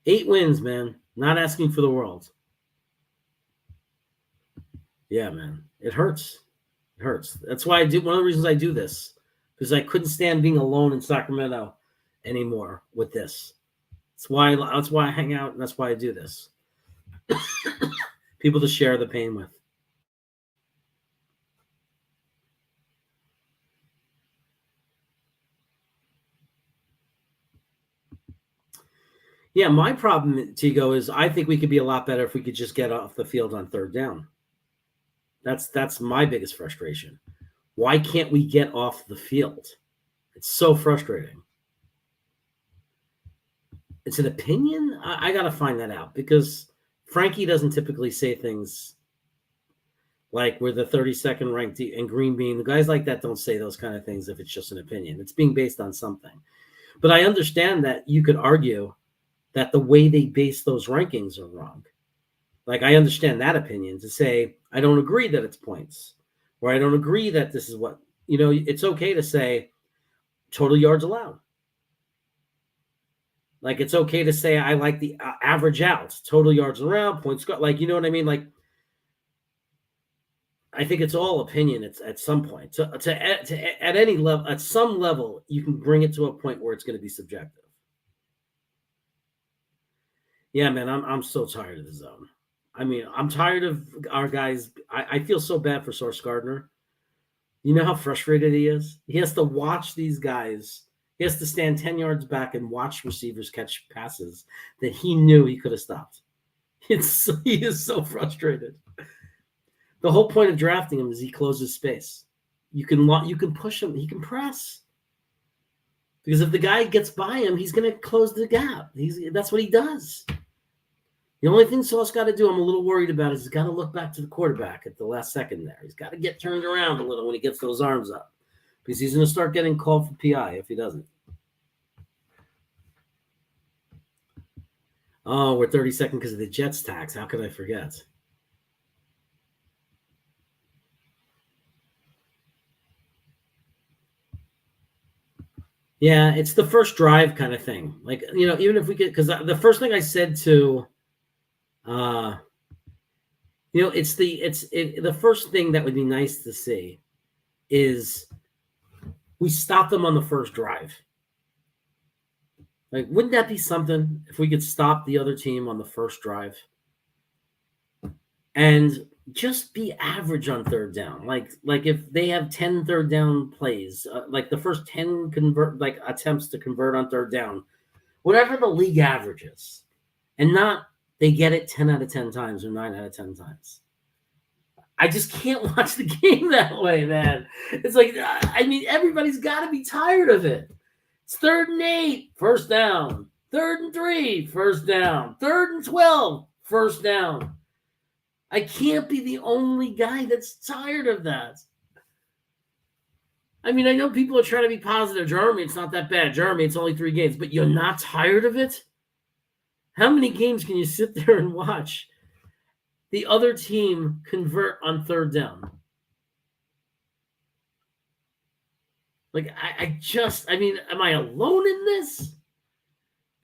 8 wins, man. Not asking for the world. Yeah, man. It hurts. It hurts. That's why one of the reasons I do this, because I couldn't stand being alone in Sacramento anymore with this. That's why I hang out, and that's why I do this. People to share the pain with. Yeah, my problem, Tigo, is I think we could be a lot better if we could just get off the field on 3rd down. That's my biggest frustration. Why can't we get off the field? It's so frustrating. It's an opinion? I got to find that out because Frankie doesn't typically say things like we're the 32nd ranked and Green Bean. The guys like that don't say those kind of things if it's just an opinion. It's being based on something. But I understand that you could argue that the way they base those rankings are wrong. Like, I understand that opinion to say, I don't agree that it's points, or I don't agree that this is what, it's okay to say total yards allowed. Like, it's okay to say I like the average out, total yards around, points, like, you know what I mean? Like, I think it's all opinion. It's at some point. So at any level, at some level, you can bring it to a point where it's going to be subjective. Yeah, man, I'm so tired of the zone. I mean, I'm tired of our guys. I feel so bad for Sauce Gardner. You know how frustrated he is? He has to watch these guys. He has to stand 10 yards back and watch receivers catch passes that he knew he could have stopped. He is so frustrated. The whole point of drafting him is he closes space. You can push him. He can press. Because if the guy gets by him, he's going to close the gap. That's what he does. The only thing Sauce got to do, I'm a little worried about, is he's got to look back to the quarterback at the last second there. He's got to get turned around a little when he gets those arms up. Because he's going to start getting called for PI if he doesn't. Oh, we're 32nd because of the Jets tax. How could I forget? Yeah, it's the first drive kind of thing. Like, even if we get, because the first thing I said to, the first thing that would be nice to see is we stop them on the first drive. Like, wouldn't that be something if we could stop the other team on the first drive and just be average on third down? Like if they have 10 third down plays, like the first 10 attempts to convert on third down, whatever the league averages, and not they get it 10 out of 10 times or 9 out of 10 times. I just can't watch the game that way, man. It's like, everybody's got to be tired of it. It's 3rd and 8, first down. 3rd and 3, first down. 3rd and 12, first down. I can't be the only guy that's tired of that. I know people are trying to be positive. Jeremy, it's not that bad. Jeremy, it's only 3 games. But you're not tired of it? How many games can you sit there and watch the other team convert on third down? Like, am I alone in this?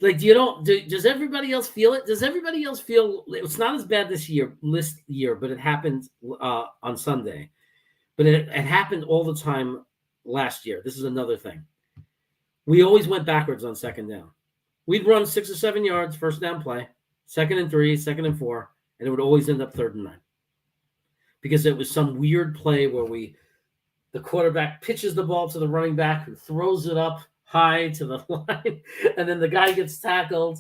Like, does everybody else feel it? Does everybody else feel it's not as bad this year, but it happened on Sunday. But it happened all the time last year. This is another thing. We always went backwards on second down. We'd run 6 or 7 yards, first down play, 2nd and 3, 2nd and 4, and it would always end up 3rd and 9. Because it was some weird play where the quarterback pitches the ball to the running back who throws it up high to the line, and then the guy gets tackled.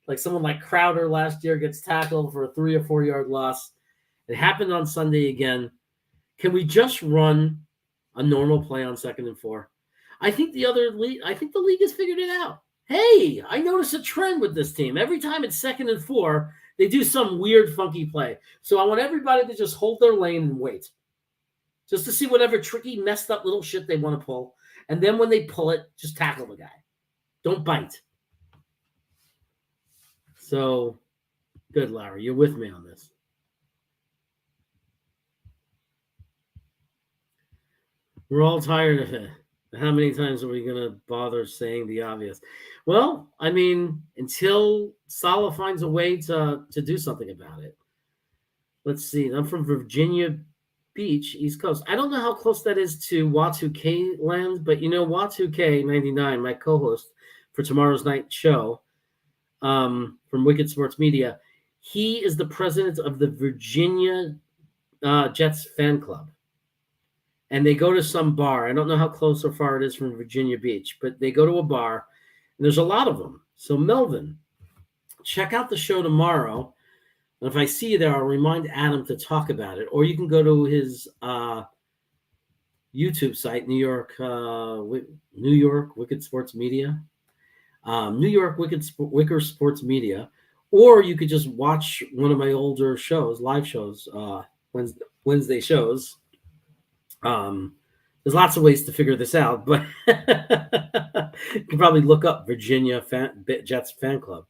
Like someone like Crowder last year gets tackled for a 3 or 4 yard loss. It happened on Sunday again. Can we just run a normal play on 2nd and 4? I think the league has figured it out. Hey, I notice a trend with this team. Every time it's 2nd and 4, they do some weird, funky play. So I want everybody to just hold their lane and wait. Just to see whatever tricky, messed up little shit they want to pull. And then when they pull it, just tackle the guy. Don't bite. So, good, Larry. You're with me on this. We're all tired of it. How many times are we going to bother saying the obvious? Well, until Saleh finds a way to do something about it. Let's see. I'm from Virginia Beach, East Coast. I don't know how close that is to Watu land, but Watu K 99, my co-host for tomorrow's night show from Wicked Sports Media, he is the president of the Virginia Jets fan club. And they go to some bar. I don't know how close or far it is from Virginia Beach, but they go to a bar, and there's a lot of them. So, Melvin, check out the show tomorrow. And if I see you there, I'll remind Adam to talk about it. Or you can go to his YouTube site, New York Wicked Sports Media. New York Wicker Sports Media. Or you could just watch one of my older shows, live shows, Wednesday shows. There's lots of ways to figure this out, but you can probably look up Virginia Jets fan club.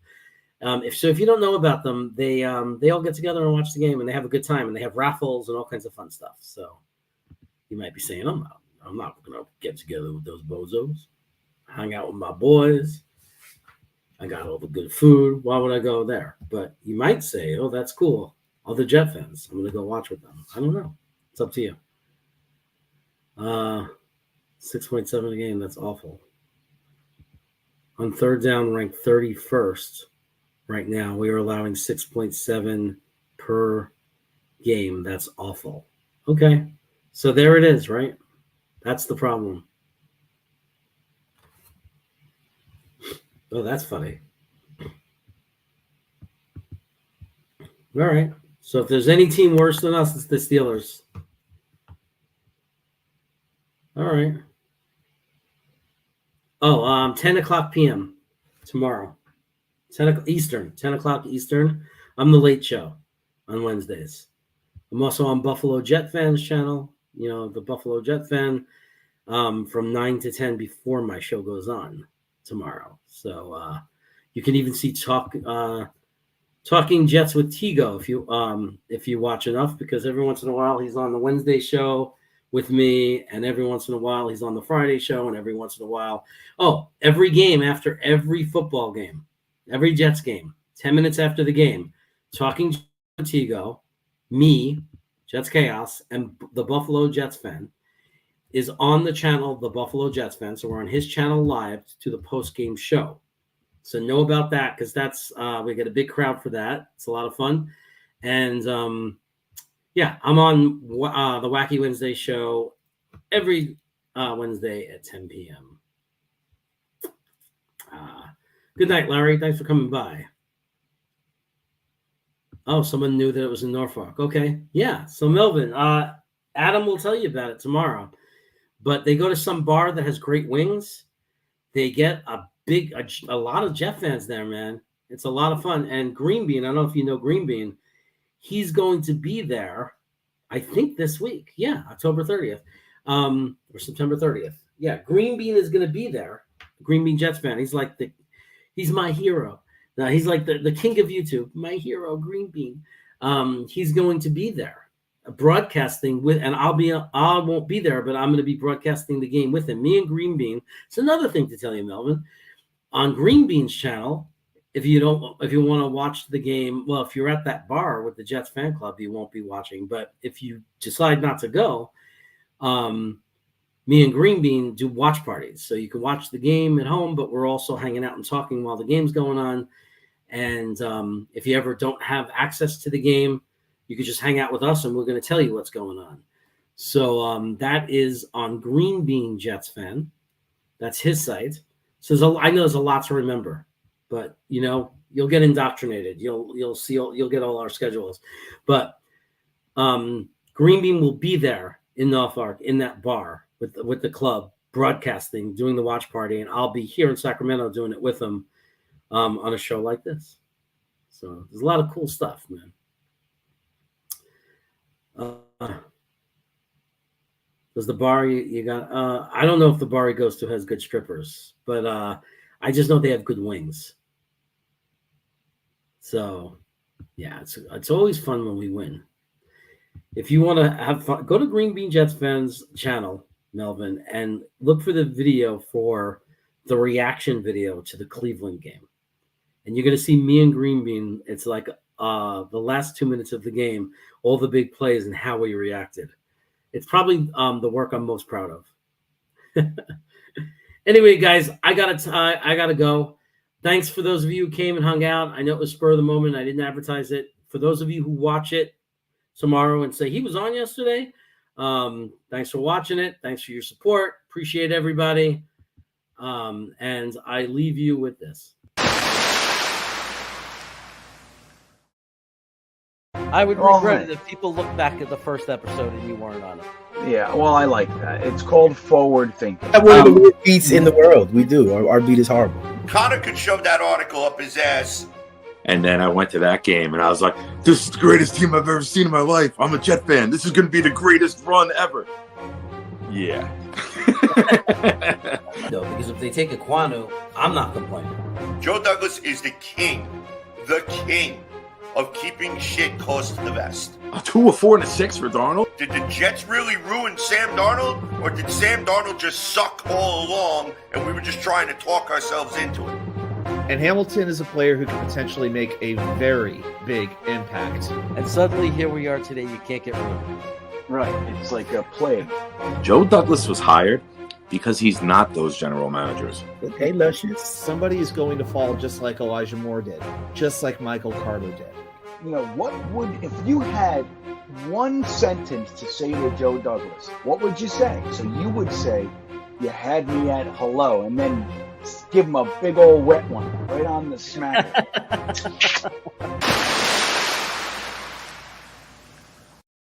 If you don't know about them, they all get together and watch the game, and they have a good time, and they have raffles and all kinds of fun stuff. So you might be saying, I'm not going to get together with those bozos. Hang out with my boys. I got all the good food. Why would I go there? But you might say, oh, that's cool. Other Jet fans, I'm going to go watch with them. I don't know. It's up to you. 6.7 a game. That's awful. On third down, ranked 31st right now. We are allowing 6.7 per game. That's awful. Okay. So there it is, right? That's the problem. Oh, that's funny. All right. So if there's any team worse than us, it's the Steelers. All right. Oh, 10 o'clock p.m. tomorrow. 10 o'clock Eastern. I'm the late show on Wednesdays. I'm also on Buffalo Jet Fans channel, the Buffalo Jet Fan, from 9 to 10 before my show goes on tomorrow. So you can even see Talking Jets with Tigo, if you watch enough, because every once in a while he's on the Wednesday show with me, and every once in a while he's on the Friday show, and every once in a while, every game after every football game, every Jets game, 10 minutes after the game, Talking with Tigo, me, Jets Chaos, and the Buffalo Jets fan is on the channel, the Buffalo Jets fan. So we're on his channel live to the post-game show. So know about that, because that's we get a big crowd for that. It's a lot of fun. And I'm on the Wacky Wednesday show every Wednesday at 10 p.m. Good night, Larry. Thanks for coming by. Oh, someone knew that it was in Norfolk. Okay. Yeah. So Melvin, Adam will tell you about it tomorrow. But they go to some bar that has great wings. They get a lot of Jet fans there, man. It's a lot of fun. And Green Bean, I don't know if you know Green Bean, he's going to be there, I think this week. Yeah, October 30th or September 30th. Yeah, Green Bean is going to be there. Green Bean Jets fan. He's my hero. Now, he's like the king of YouTube. My hero, Green Bean. He's going to be there broadcasting with, and I won't be there, but I'm going to be broadcasting the game with him. Me and Green Bean. It's another thing to tell you, Melvin. On Green Bean's channel, if you want to watch the game, well, if you're at that bar with the Jets fan club, you won't be watching. But if you decide not to go, me and Green Bean do watch parties. So you can watch the game at home, but we're also hanging out and talking while the game's going on. And if you ever don't have access to the game, you can just hang out with us, and we're going to tell you what's going on. So that is on Green Bean Jets fan. That's his site. So I know there's a lot to remember, but you'll get indoctrinated. You'll see. You'll get all our schedules. But Green Bean will be there in Norfolk in that bar with the club broadcasting, doing the watch party, and I'll be here in Sacramento doing it with him on a show like this. So there's a lot of cool stuff, man. Does the bar you got? I don't know if the bar he goes to has good strippers, but I just know they have good wings. So, yeah, it's always fun when we win. If you want to have fun, go to Green Bean Jets fans channel, Melvin, and look for the video for the reaction video to the Cleveland game. And you're going to see me and Green Bean. It's like the last 2 minutes of the game, all the big plays and how we reacted. It's probably the work I'm most proud of. Anyway, guys, I gotta go. Thanks for those of you who came and hung out. I know it was spur of the moment. I didn't advertise it. For those of you who watch it tomorrow and say he was on yesterday, thanks for watching it. Thanks for your support. Appreciate everybody. And I leave you with this. I would regret it if people look back at the first episode and you weren't on it. Yeah, well, I like that. It's called forward thinking. We have one of the worst beats in the world. We do. Our beat is horrible. Connor could shove that article up his ass. And then I went to that game, and I was like, this is the greatest team I've ever seen in my life. I'm a Jet fan. This is going to be the greatest run ever. Yeah. No, because if they take Aquanu, I'm not complaining. Joe Douglas is the king of keeping shit close to the vest. A 2, a 4, and a 6 for Darnold? Did the Jets really ruin Sam Darnold, or did Sam Darnold just suck all along and we were just trying to talk ourselves into it? And Hamilton is a player who can potentially make a very big impact. And suddenly here we are today. You can't get rid of him. Right. It's like a plague. Joe Douglas was hired because he's not those general managers. Okay, Luscious. Somebody is going to fall just like Elijah Moore did, just like Michael Carter did. What would, if you had one sentence to say to Joe Douglas, what would you say? So you would say, you had me at hello, and then give him a big old wet one right on the smack.